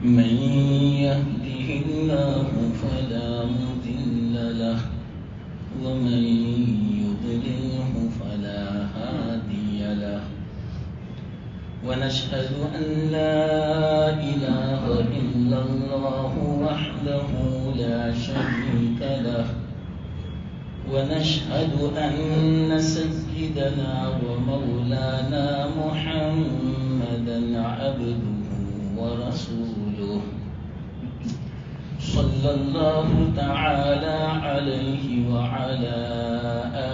من يهده الله فلا مضل له ومن يضلله فلا هادي له ونشهد أن لا إله إلا الله وحده لا شريك له ونشهد أن سيدنا ومولانا محمدا عبده ورسوله صلى الله تعالى عليه وعلى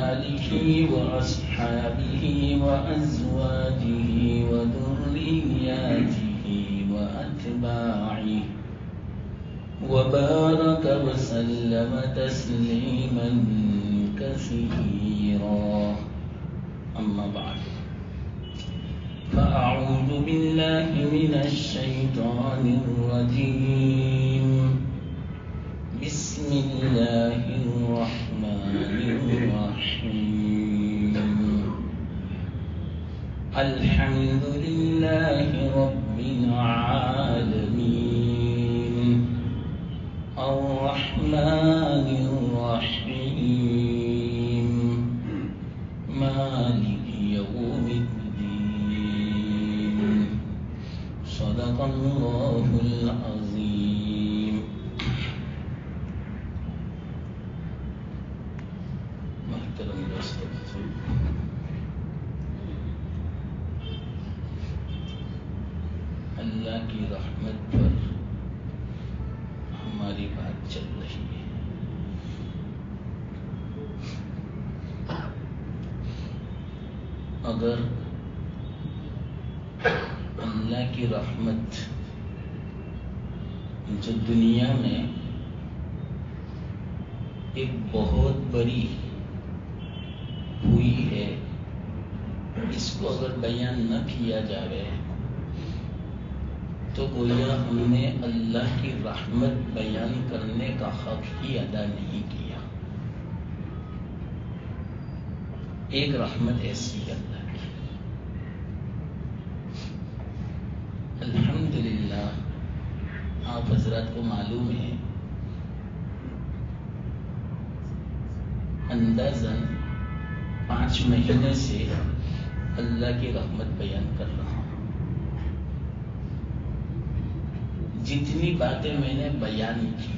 آله وأصحابه وأزواجه وذرياته وأتباعه وبارك وسلم تسليما كثيرا. أما بعد فأعوذ بالله من الشيطان الرجيم. بسم الله الرحمن الرحيم. الحمد لله رب العالمين الرحمن الرحيم مالك يوم الدين. صدق الله العظيم. محترم دوستو، اللہ کی رحمت پر ہماری بات چل رہی ہے. اگر اللہ کی رحمت جو دنیا میں ایک بہت بڑی ہوئی ہے، اس کو اگر بیان نہ کیا جائے تو گویا ہم نے اللہ کی رحمت بیان کرنے کا حق ہی ادا نہیں کیا. ایک رحمت ایسی اللہ کی. الحمدللہ آپ حضرات کو معلوم ہے، اندازاً 5 مہینے سے اللہ کی رحمت بیان کر رہا ہوں. جتنی باتیں میں نے بیان کی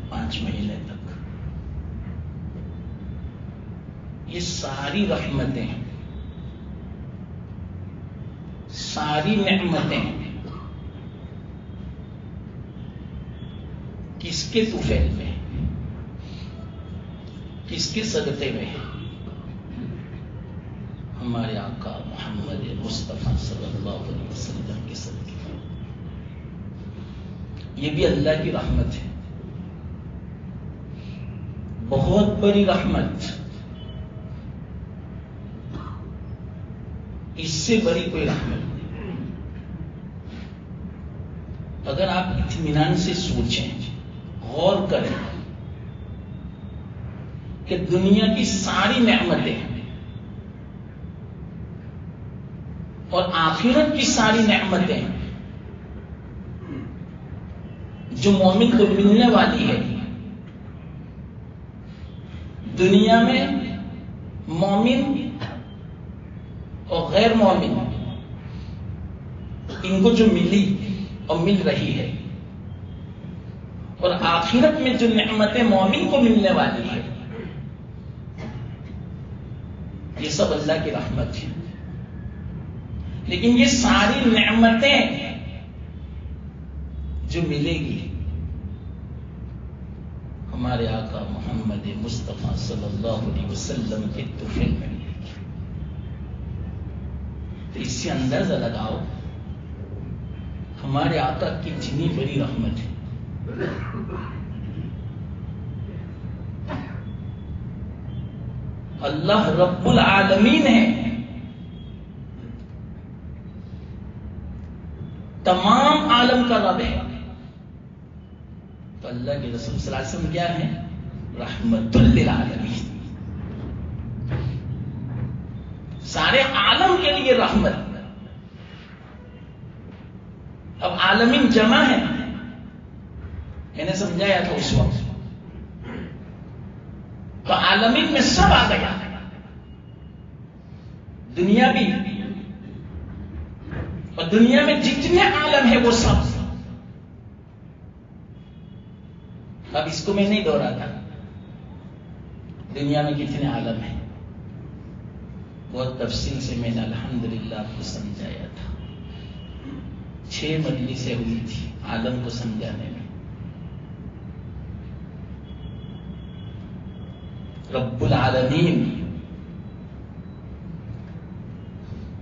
5 مہینے تک، یہ ساری رحمتیں، ساری نعمتیں کس کے طفیل میں، کس کے صدقے میں؟ ہمارے آقا محمد مصطفیٰ صلی اللہ علیہ وسلم کے صدقے. یہ بھی اللہ کی رحمت ہے، بہت بڑی رحمت. اس سے بڑی کوئی رحمت نہیں. اگر آپ اطمینان سے سوچیں، غور کریں کہ دنیا کی ساری نعمتیں اور آخرت کی ساری نعمتیں جو مومن کو ملنے والی ہے، دنیا میں مومن اور غیر مومن ان کو جو ملی اور مل رہی ہے، اور آخرت میں جو نعمتیں مومن کو ملنے والی ہے، یہ سب اللہ کی رحمت ہے. لیکن یہ ساری نعمتیں جو ملے گی ہمارے آقا محمد مصطفیٰ صلی اللہ علیہ وسلم کے طفیل میں ملے گی. تو اس سے اندازہ لگاؤ ہمارے آقا کی جتنی بڑی رحمت ہے. اللہ رب العالمین ہے، تمام عالم کا رب ہے. تو اللہ کے رسول صلی اللہ علیہ وسلم کیا ہے؟ رحمت للعالمین. سارے عالم کے لیے رحمت. اب عالمین جمع ہے، میں نے سمجھایا تھا اس وقت، تو عالمین میں سب آ گیا، دنیا بھی، اور دنیا میں جتنے عالم ہے وہ سب. اب اس کو میں نہیں دوہراتا، دنیا میں کتنے عالم ہیں بہت تفصیل سے میں نے الحمدللہ آپ کو سمجھایا تھا. 6 مجلسیں ہوئی تھی عالم کو سمجھانے میں. رب العالمین،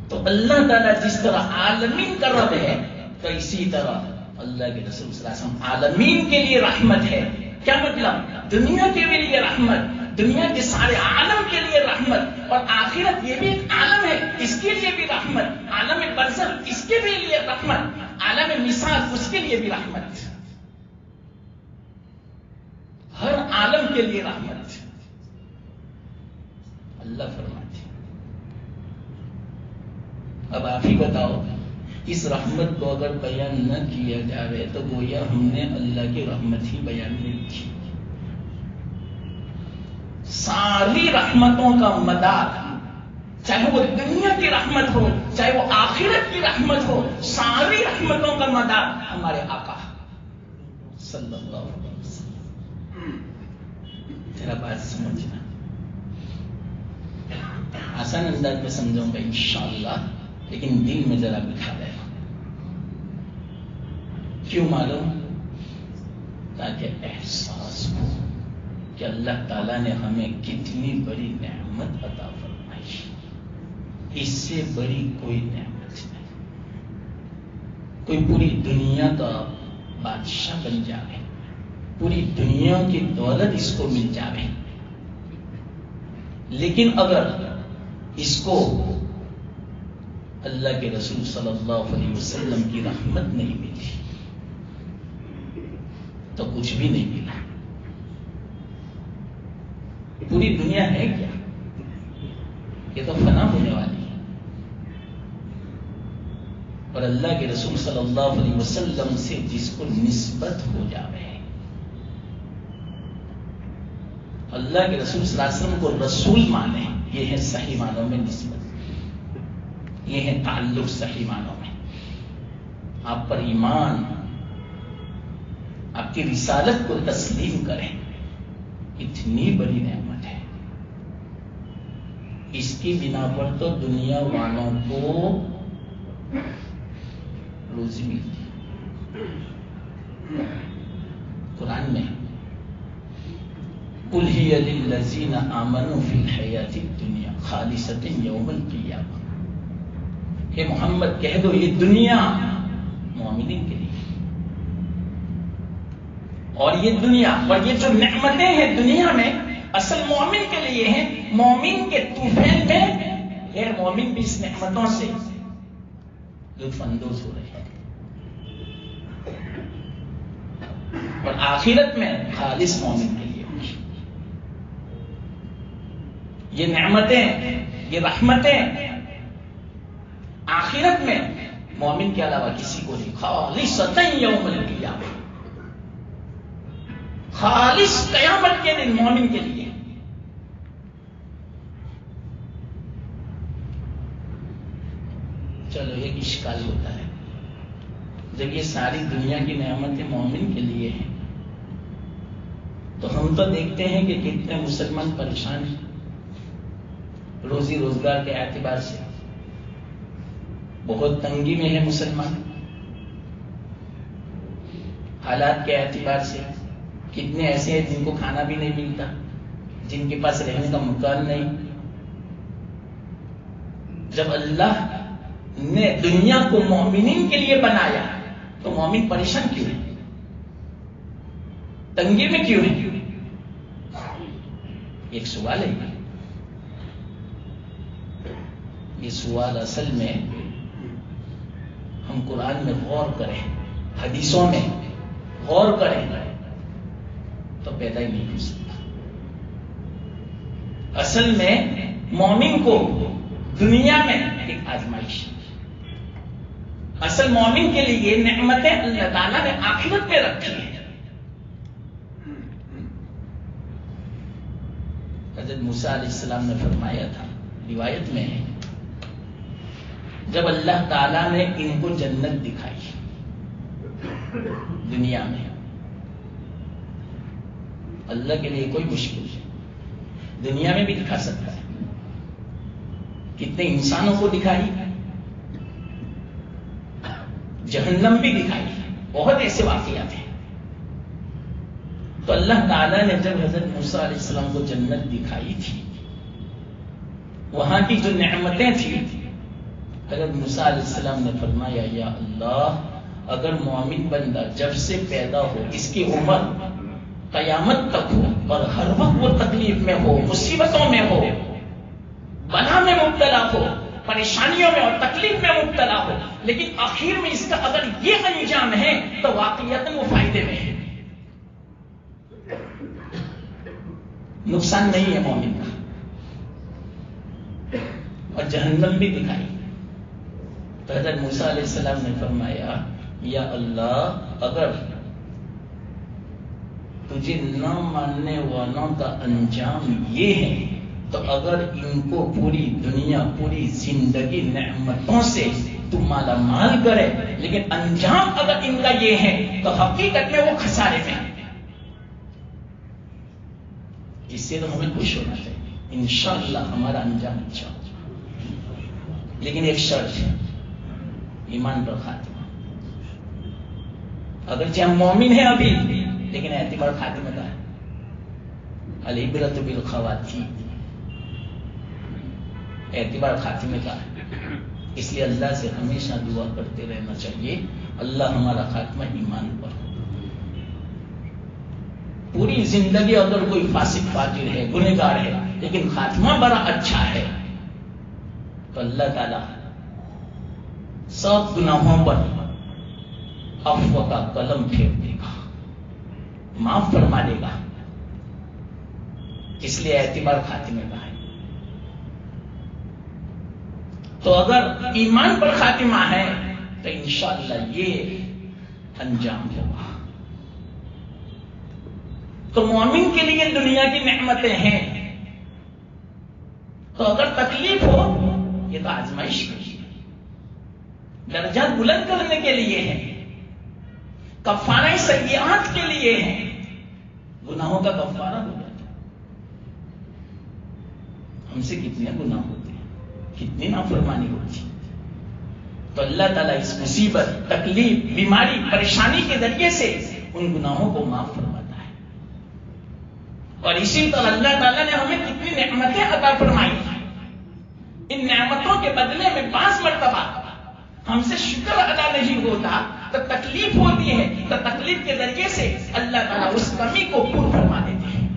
تو اللہ تعالیٰ جس طرح عالمین کا رب ہے، تو اسی طرح اللہ کے رسول صلی اللہ علیہ وسلم عالمین کے لیے رحمت ہے. کیا مطلب؟ دنیا کے لیے رحمت، دنیا کے سارے عالم کے لیے رحمت، اور آخرت یہ بھی ایک عالم ہے، اس کے لیے بھی رحمت، عالم برزخ اس کے بھی لیے رحمت، عالم مثال اس کے لیے بھی رحمت، ہر عالم کے لیے رحمت اللہ فرماتے. اب آپ ہی بتاؤ، اس رحمت کو اگر بیان نہ کیا جائے تو گویا ہم نے اللہ کی رحمت ہی بیان نہیں کی. ساری رحمتوں کا مدار، چاہے وہ دنیا کی رحمت ہو چاہے وہ آخرت کی رحمت ہو، ساری رحمتوں کا مدار ہمارے آقا صلی اللہ علیہ وسلم. ذرا بات سمجھنا، آسان انداز میں سمجھوں گا انشاءاللہ، لیکن دل میں ذرا بٹھا رہے. کیوں معلوم؟ تاکہ احساس ہو کہ اللہ تعالیٰ نے ہمیں کتنی بڑی نعمت عطا فرمائی، اس سے بڑی کوئی نعمت نہیں. کوئی پوری دنیا کا بادشاہ بن جائے، پوری دنیا کی دولت اس کو مل جائے، لیکن اگر اس کو اللہ کے رسول صلی اللہ علیہ وسلم کی رحمت نہیں ملی تو کچھ بھی نہیں ملا. پوری دنیا ہے کیا؟ یہ تو فنا ہونے والی ہے، اور اللہ کے رسول صلی اللہ علیہ وسلم سے جس کو نسبت ہو جاوے، اللہ کے رسول صلی اللہ علیہ وسلم کو رسول مانے، یہ ہے صحیح معنوں میں نسبت، یہ ہے تعلق صحیح معنوں میں. آپ پر ایمان، آپ کی رسالت کو تسلیم کریں، اتنی بڑی نعمت ہے. اس کی بنا پر تو دنیا والوں کو روزی ملتی. قرآن میں قُلْ هِيَ لِلَّذِينَ آمَنُوا فِي الْحَيَاةِ الدُّنْيَا خَالِصَةً يَوْمَ الْقِيَامَةِ. کہ محمد کہہ دو یہ دنیا مومنین کے لیے، اور یہ دنیا اور یہ جو نعمتیں ہیں دنیا میں اصل مومن کے لیے ہیں. مومن کے طوفان میں غیر مومن بھی اس نعمتوں سے لطف اندوز ہو رہے ہیں، اور آخرت میں خالص مومن کے لیے یہ نعمتیں، یہ رحمتیں آخرت میں مومن کے علاوہ کسی کو نہیں. خالصۃ یوم القیامہ، خالص قیامت کے دن مومن کے لیے. چلو ایک اشکال ہوتا ہے، جب یہ ساری دنیا کی نعمتیں مومن کے لیے ہیں تو ہم تو دیکھتے ہیں کہ کتنے مسلمان پریشان ہیں روزی روزگار کے اعتبار سے، بہت تنگی میں ہے مسلمان، حالات کے اعتبار سے. کتنے ایسے ہیں جن کو کھانا بھی نہیں ملتا، جن کے پاس رہنے کا مکان نہیں. جب اللہ نے دنیا کو مومنین کے لیے بنایا تو مومن پریشان کیوں ہے، تنگی میں کیوں ہے؟ ایک سوال ہے. یہ سوال اصل میں ہم قرآن میں غور کریں، حدیثوں میں غور کریں تو پیدا ہی نہیں ہو سکتا. اصل میں مومن کو دنیا میں ایک آزمائش، اصل مومن کے لیے یہ نعمتیں اللہ تعالیٰ نے آخرت میں رکھی ہیں. حضرت موسیٰ علیہ السلام نے فرمایا تھا، روایت میں ہے، جب اللہ تعالیٰ نے ان کو جنت دکھائی دنیا میں، اللہ کے لیے کوئی مشکل نہیں، دنیا میں بھی دکھا سکتا ہے. کتنے انسانوں کو دکھائی، جہنم بھی دکھائی، بہت ایسے واقعات ہیں. تو اللہ تعالیٰ نے جب حضرت موسیٰ علیہ السلام کو جنت دکھائی تھی، وہاں کی جو نعمتیں تھیں، حضرت موسیٰ علیہ السلام نے فرمایا، یا اللہ، اگر مومن بندہ جب سے پیدا ہو، اس کی عمر قیامت تک ہو، اور ہر وقت وہ تکلیف میں ہو، مصیبتوں میں ہو، بلا میں مبتلا ہو، پریشانیوں میں اور تکلیف میں مبتلا ہو، لیکن آخر میں اس کا اگر یہ انجام ہے تو واقعیت وہ فائدے میں ہے، نقصان نہیں ہے مومن کا. اور جہنم بھی دکھائی تو حضرت موسیٰ علیہ السلام نے فرمایا، یا اللہ، اگر تجھے نہ ماننے والوں کا انجام یہ ہے تو اگر ان کو پوری دنیا، پوری زندگی نعمتوں سے تو مالا مال کرے، لیکن انجام اگر ان کا یہ ہے تو حقیقت میں وہ خسارے میں ہے. اس سے تو ہمیں خوش ہونا چاہیے، انشاءاللہ ہمارا انجام اچھا ہو. لیکن ایک شرط ہے، ایمان پر خاتمہ. اگرچہ ہم مومن ہیں ابھی، لیکن اعتبار خاتمہ کا ہے. العبرۃ بالخواتیم، اعتبار خاتمے کا ہے. اس لیے اللہ سے ہمیشہ دعا کرتے رہنا چاہیے، اللہ ہمارا خاتمہ ایمان پر. پوری زندگی اگر کوئی فاسق فاجر ہے، گنہگار ہے، لیکن خاتمہ بڑا اچھا ہے، تو اللہ تعالی سب گناہوں پر عفو کا قلم پھیر دے گا، معاف فرما دے گا. اس لیے اعتبار خاتمے کا ہے. تو اگر ایمان پر خاتمہ ہے تو انشاءاللہ یہ انجام ہوگا. تو مومن کے لیے دنیا کی نعمتیں ہیں، تو اگر تکلیف ہو، یہ تو آزمائش کے لیے، درجات بلند کرنے کے لیے ہے، کفارہ سیئات کے لیے ہے، گناہوں کا کفارہ ہو جاتا. ہم سے کتنے گناہ ہوتے ہیں، کتنی نافرمانی ہوتی، تو اللہ تعالیٰ اس مصیبت، تکلیف، بیماری، پریشانی کے ذریعے سے ان گناہوں کو معاف فرماتا ہے. اور اسی طرح اللہ تعالیٰ نے ہمیں کتنی نعمتیں عطا فرمائی، ان نعمتوں کے بدلے میں بعض مرتبہ ہم سے شکر ادا نہیں ہوتا تو تکلیف ہوتی ہے، تو تکلیف کے ذریعے سے اللہ تعالیٰ اس کمی کو پور فرما دیتے ہیں.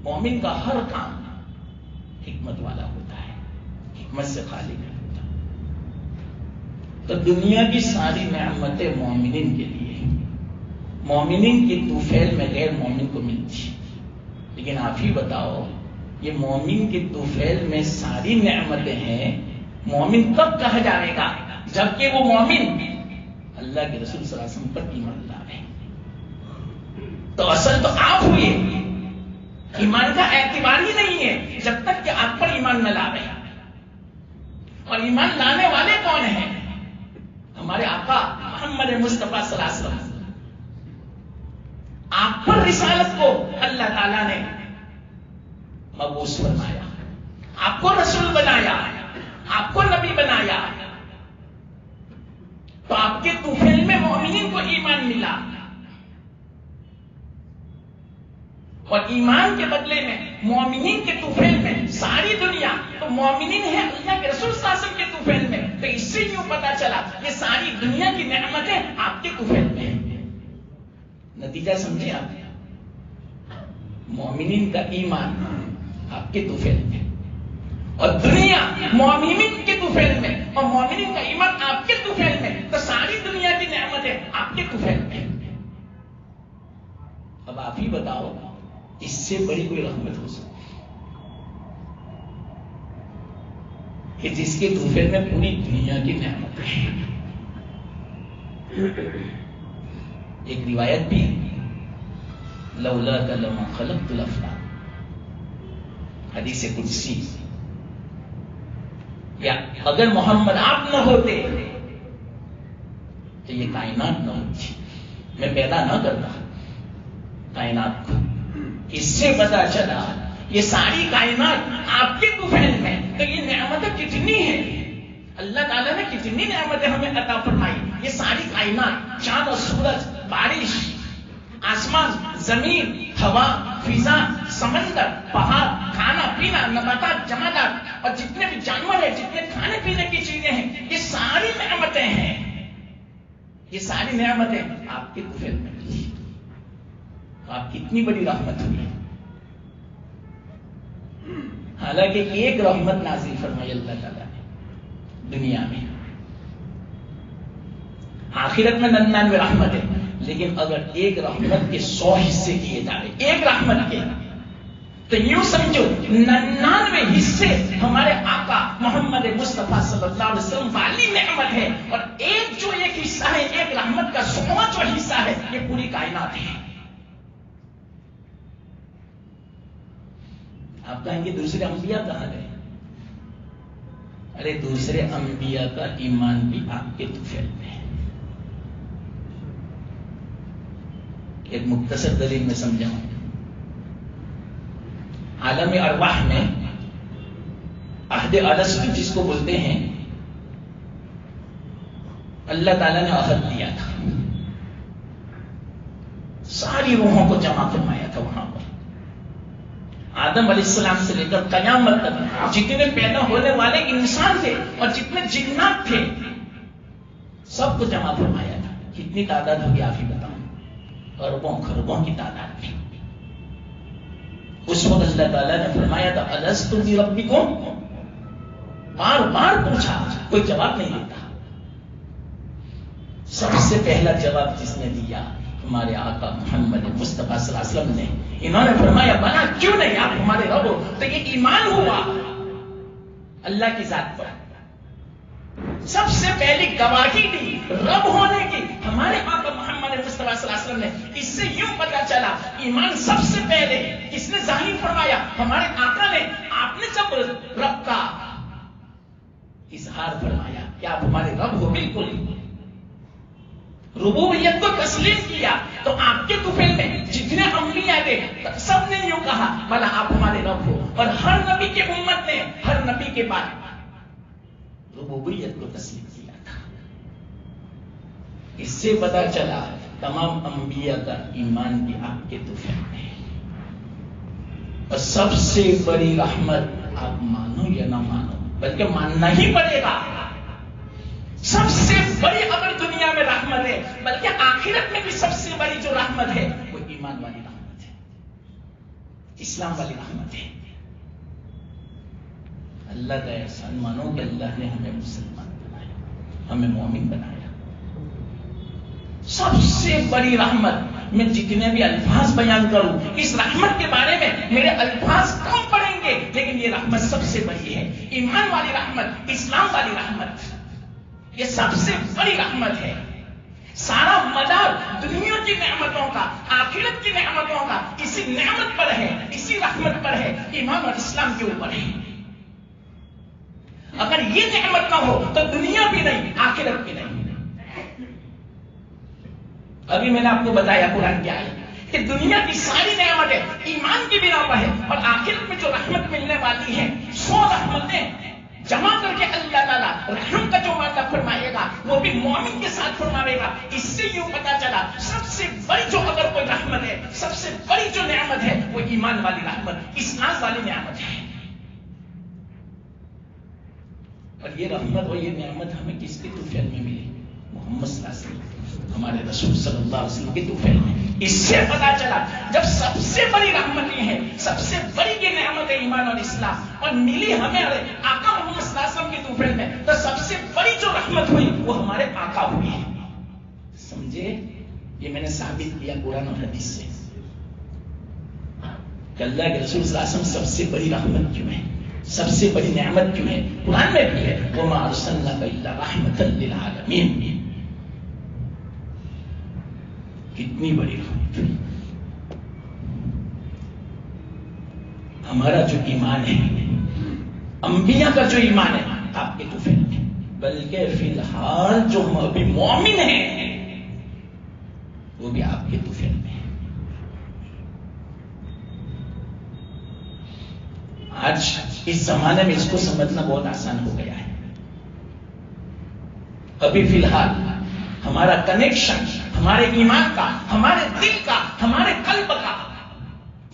مومن کا ہر کام حکمت والا ہوتا ہے، حکمت سے خالی نہیں ہوتا. تو دنیا کی ساری نعمتیں مومنین کے لیے، مومنین کی طوفیل میں غیر مومن کو ملتی. لیکن آپ ہی بتاؤ، یہ مومن کی طوفیل میں ساری نعمتیں ہیں، مومن کب کہا جائے گا؟ جبکہ وہ مومن اللہ کے رسول صلی اللہ علیہ وسلم پر ایمان لائے. تو اصل تو آپ ہوئے، ایمان کا اعتبار ہی نہیں ہے جب تک کہ آپ پر ایمان نہ لاوے. اور ایمان لانے والے کون ہیں؟ ہمارے آقا محمد مصطفیٰ صلی اللہ علیہ وسلم. آپ پر رسالت کو اللہ تعالیٰ نے مبعوث فرمایا، آپ کو رسول بنایا، آپ کو نبی بنایا. تو آپ کے طوفیل میں مومنین کو ایمان ملا، اور ایمان کے بدلے میں مومنین کے طوفیل میں ساری دنیا، تو مومنین ہے اللہ کے رسول صلی اللہ علیہ وسلم کے طوفیل میں. تو اس سے یوں پتا چلا کہ ساری دنیا کی نعمتیں آپ کے طوفیل میں ہیں. نتیجہ سمجھے آپ؟ مومنین کا ایمان آپ کے طوفیل میں، اور دنیا مومنین کے طوفیل میں، اور مومنین کا ایمان آپ کے طوفیل میں. تو ساری دنیا کی نعمتیں آپ کے طوفیل میں. اب آپ ہی بتاؤ، اس سے بڑی کوئی رحمت ہو سکتی؟ کہ جس کے طوفیل میں پوری دنیا کی نعمتیں ہیں. ایک روایت بھی لولاک لما خلقت الافلاک، حدیث قدسی، یا اگر محمد آپ نہ ہوتے تو یہ کائنات نہ ہوتی، میں پیدا نہ کرتا کائنات کو. اس سے پتا چلا یہ ساری کائنات آپ کے طوفیل میں، تو یہ نعمتیں کتنی ہیں. اللہ تعالیٰ نے کتنی نعمتیں ہمیں عطا فرمائی. یہ ساری کائنات، چاند اور سورج، بارش، آسمان، زمین، ہوا، فضا، سمندر، پہاڑ، کھانا پینا، نباتات، جمادات، اور جتنے بھی جانور ہیں، جتنے کھانے پینے کی چیزیں ہیں، یہ ساری نعمتیں ہیں. یہ ساری نعمتیں آپ کے طوفیل میں ملی. آپ کی اتنی بڑی رحمت ہوئی. حالانکہ ایک رحمت نازل فرمائی اللہ تعالیٰ نے دنیا میں. آخرت میں 99 رحمت ہے، لیکن اگر ایک رحمت کے 100 حصے کیے جائیں، ایک رحمت کے، تو یوں سمجھو 99 حصے ہمارے آقا محمد مصطفیٰ صلی اللہ علیہ وسلم والی نعمت ہے، اور ایک جو ایک حصہ ہے، ایک رحمت کا 100واں جو حصہ ہے، یہ پوری کائنات ہے. آپ کہیں گے دوسرے انبیاء کہاں گئے؟ ارے دوسرے انبیاء کا ایمان بھی آپ کے طوفیل میں ہے. ایک مختصر دلیل میں سمجھاؤں. عالم ارواح میں عہد الست جس کو بولتے ہیں، اللہ تعالیٰ نے عہد دیا تھا، ساری روحوں کو جمع فرمایا تھا وہاں پر. آدم علیہ السلام سے لے کر قیامت تک جتنے پیدا ہونے والے انسان تھے اور جتنے جنات تھے، سب کو جمع فرمایا تھا. کتنی تعداد ہوگی آپ ہی بتاؤں؟ اربوں خربوں کی تعداد تھی. اس وقت اللہ تعالیٰ نے فرمایا تھا الست بربکم، بار بار پوچھا، کوئی جواب نہیں دیتا. سب سے پہلا جواب جس نے دیا ہمارے آقا محمد مصطفیٰ صلی اللہ علیہ وسلم نے. انہوں نے فرمایا بنا کیوں نہیں، آپ ہمارے رب ہو. تو یہ ایمان ہوا اللہ کی ذات پر. سب سے پہلی گواہی دی رب ہونے کی ہمارے آقا محمد مصطفیٰ صلی اللہ علیہ وسلم نے. اس سے یوں پتا چلا ایمان سب سے پہلے کس نے ظاہر فرمایا؟ ہمارے آقا نے. آپ نے جب رب کا اظہار فرمایا کہ آپ ہمارے رب ہو، بالکل ربوبیت کو تسلیم کیا، تو آپ کے طوفیل میں جتنے انبیاء تھے سب نے یوں کہا بھلا آپ ہمارے رب ہو. اور ہر نبی کے امت نے ہر نبی کے بعد ربوبیت کو تسلیم کیا تھا. اس سے پتا چلا تمام انبیاء کا ایمان بھی آپ کے طوفیل میں. اور سب سے بڑی رحمت آپ مانو یا نہ مانو، بلکہ ماننا ہی پڑے گا. سب سے بڑی اگر دنیا میں رحمت ہے، بلکہ آخرت میں بھی سب سے بڑی جو رحمت ہے وہ ایمان والی رحمت ہے، اسلام والی رحمت ہے. اللہ کا احسان مانو کہ اللہ نے ہمیں مسلمان بنایا، ہمیں مومن بنایا. سب سے بڑی رحمت، میں جتنے بھی الفاظ بیان کروں اس رحمت کے بارے میں میرے الفاظ کم پڑیں گے، لیکن یہ رحمت سب سے بڑی ہے. ایمان والی رحمت، اسلام والی رحمت، یہ سب سے بڑی رحمت ہے. سارا مدار دنیا کی نعمتوں کا، آخرت کی نعمتوں کا اسی نعمت پر ہے، اسی رحمت پر ہے، ایمان اور اسلام کے اوپر ہے. اگر یہ نعمت نہ ہو تو دنیا بھی نہیں، آخرت بھی نہیں. ابھی میں نے آپ کو بتایا قرآن کیا ہے کہ دنیا کی ساری نعمتیں ایمان کی بنا پر ہے، اور آخرت میں جو رحمت ملنے والی ہے 100 رحمتیں جمع کر کے اللہ تعالیٰ رحم کا جو وعدہ فرمائے گا وہ بھی مومن کے ساتھ فرمائے گا. اس سے یوں پتا چلا سب سے بڑی جو اگر کوئی رحمت ہے، سب سے بڑی جو نعمت ہے وہ ایمان والی رحمت، اسلام والی نعمت ہے. اور یہ رحمت اور یہ نعمت ہمیں کس کے طوفیل میں ملی؟ محمد صلی اللہ علیہ وسلم، ہمارے رسول صلی اللہ علیہ وسلم کے طوفیل میں. اس سے پتا چلا جب سب سے بڑی رحمت یہ ہے، سب سے بڑی یہ نعمت ہے ایمان اور اسلام، اور ملی ہمیں آقا محمد صلی اللہ علیہ وسلم کے طوفیل میں، تو سب سے بڑی جو رحمت ہوئی وہ ہمارے آقا ہوئی ہے. سمجھے؟ یہ میں نے ثابت کیا قرآن اور حدیث سے کہ اللہ کے رسول صلی اللہ علیہ وسلم سب سے بڑی رحمت کیوں ہے. سب سے بڑی نعمت کیوں ہے؟ قرآن میں بھی ہے وَمَا أَرْسَلْنَاكَ إِلَّا رَحْمَةً لِلْعَالَمِينَ. کتنی بڑی رحمت. ہمارا جو ایمان ہے، انبیاء کا جو ایمان ہے، آپ کے طفیل میں، بلکہ فی الحال جو ہم ابھی مومن ہیں وہ بھی آپ کے طفیل میں ہے. آج اس زمانے میں اس کو سمجھنا بہت آسان ہو گیا ہے. ابھی فی الحال ہمارا کنیکشن، ہمارے ایمان کا، ہمارے دل کا، ہمارے قلب کا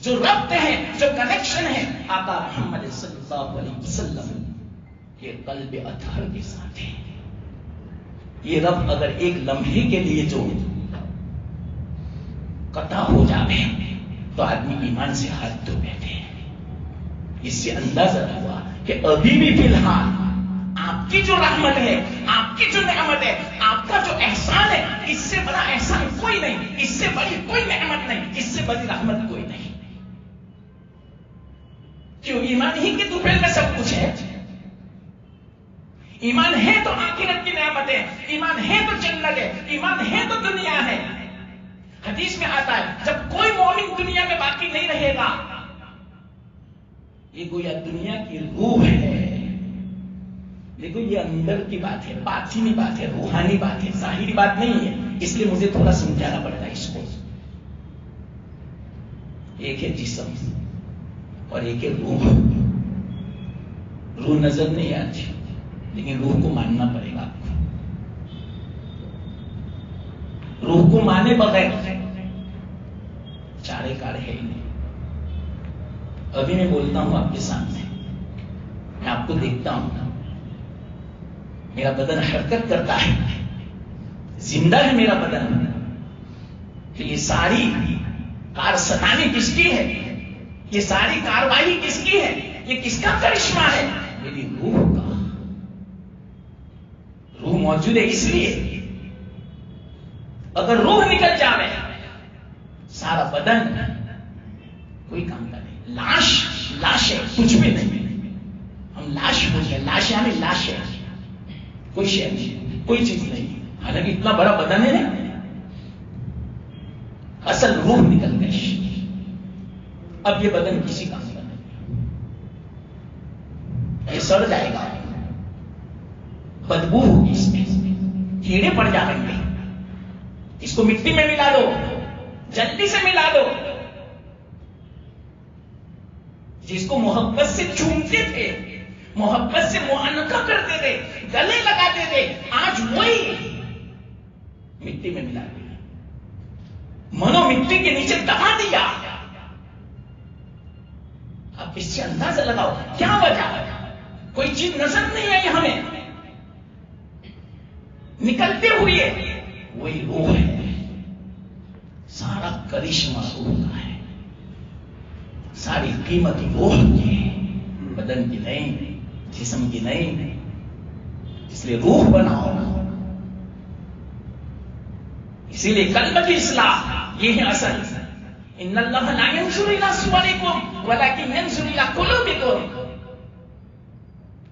جو ربط ہے، جو کنیکشن ہے آقا محمد صلی اللہ علیہ وسلم کے قلب اطہر کے ساتھ ہے. یہ رب اگر ایک لمحے کے لیے جو قطع ہو جاوے تو آدمی ایمان سے ہاتھ دھو بیٹھے. اس سے اندازہ ہوا کہ ابھی بھی فی الحال آپ کی جو رحمت ہے، آپ کی جو نعمت ہے، آپ کا جو احسان ہے، اس سے بڑا احسان کوئی نہیں، اس سے بڑی کوئی نعمت نہیں، اس سے بڑی رحمت کوئی نہیں. کیوں؟ ایمان ہی کے طفیل میں سب کچھ ہے. ایمان ہے تو آخرت کی نعمت ہے، ایمان ہے تو جنت ہے، ایمان ہے تو دنیا ہے. حدیث میں آتا ہے جب کوئی مومن دنیا میں باقی نہیں رہے گا، یہ گویا دنیا کی روح ہے. دیکھو یہ اندر کی بات ہے، باطنی بات ہے، روحانی بات ہے، ظاہری بات نہیں ہے. اس لیے مجھے تھوڑا سمجھانا پڑتا ہے اس کو. ایک ہے جسم اور ایک ہے روح. روح نظر نہیں آتی لیکن روح کو ماننا پڑے گا آپ کو. روح کو مانے بغیر چارے کار ہے ہی نہیں. ابھی میں بولتا ہوں آپ کے سامنے، میں آپ کو دیکھتا ہوں، میرا بدن حرکت کرتا ہے، زندہ ہے میرا بدن. کہ یہ ساری کارستانی کس کی ہے؟ یہ ساری کاروائی کس کی ہے؟ یہ کس کا کرشمہ ہے؟ میری روح کا. روح موجود ہے اس لیے. اگر روح نکل جاوے سارا بدن کوئی کام کا نہیں. لاش ہے، کچھ بھی نہیں. ہم لاش بولتے ہیں، لاش یعنی لاش ہے، کوئی شے نہیں، کوئی چیز نہیں. حالانکہ اتنا بڑا بدن ہے نا، اصل روح نکل گئی. اب یہ بدن کسی کام کا نہیں، یہ سڑ جائے گا، بدبو ہوگی، اس میں کیڑے پڑ جائیں گے. اس کو مٹی میں ملا دو، جلدی سے ملا دو. جس کو محبت سے چومتے تھے، محبت سے معانقہ کرتے تھے، گلے لگاتے تھے، آج وہی مٹی میں ملا دیا. منو مٹی کے نیچے دبا دیا. اب اس سے اندازہ لگاؤ کیا وجہ ہے؟ کوئی چیز نظر نہیں آئی ہمیں. نکلتے ہوئے وہی روح ہے. سارا کرشمہ روح کا ہے، ساری قیمت روح کی ہے، بدن کی نہیں، جسم کی نہیں. اس لیے روح بناؤ. اسی لیے قلب کی اصلاح یہ ہے اصل. ان اللہ لا ينظر الى صورکم ولکن ينظر الى قلوبکم.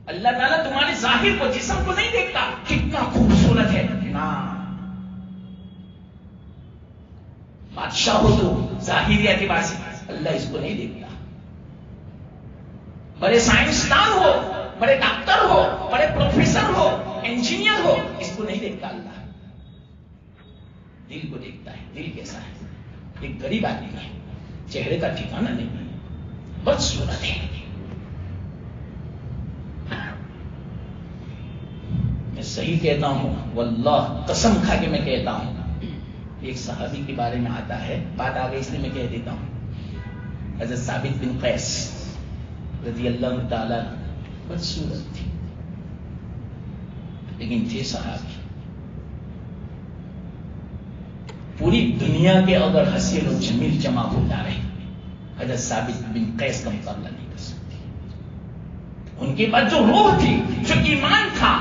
اللہ تعالیٰ تمہارے ظاہر کو، جسم کو نہیں دیکھتا کتنا خوبصورت ہے. نا بادشاہ ہو تو ظاہری اعتبار سے اللہ اس کو نہیں دیکھتا. بڑے سائنسدان ہو، بڑے ڈاکٹر ہو، بڑے پروفیسر ہو، انجینئر ہو، اس کو نہیں دیکھتا اللہ. دل کو دیکھتا ہے. دل کیسا ہے؟ ایک غریب آدمی ہے، چہرے کا ٹھکانا نہیں، بدصورت ہے. میں صحیح کہتا ہوں، واللہ قسم کھا کے میں کہتا ہوں. ایک صحابی کے بارے میں آتا ہے، بات آ گئی اس لیے میں کہہ دیتا ہوں. حضرت ثابت بن قیس رضی اللہ تعالیٰ بدصورت تھی لیکن تھے صحابی. پوری دنیا کے اگر حسین و جمیل جمع ہو جا رہے حضرت ثابت بن قیس کا مقابلہ نہیں کر سکتے. ان کے بعد جو روح تھی، جو ایمان تھا،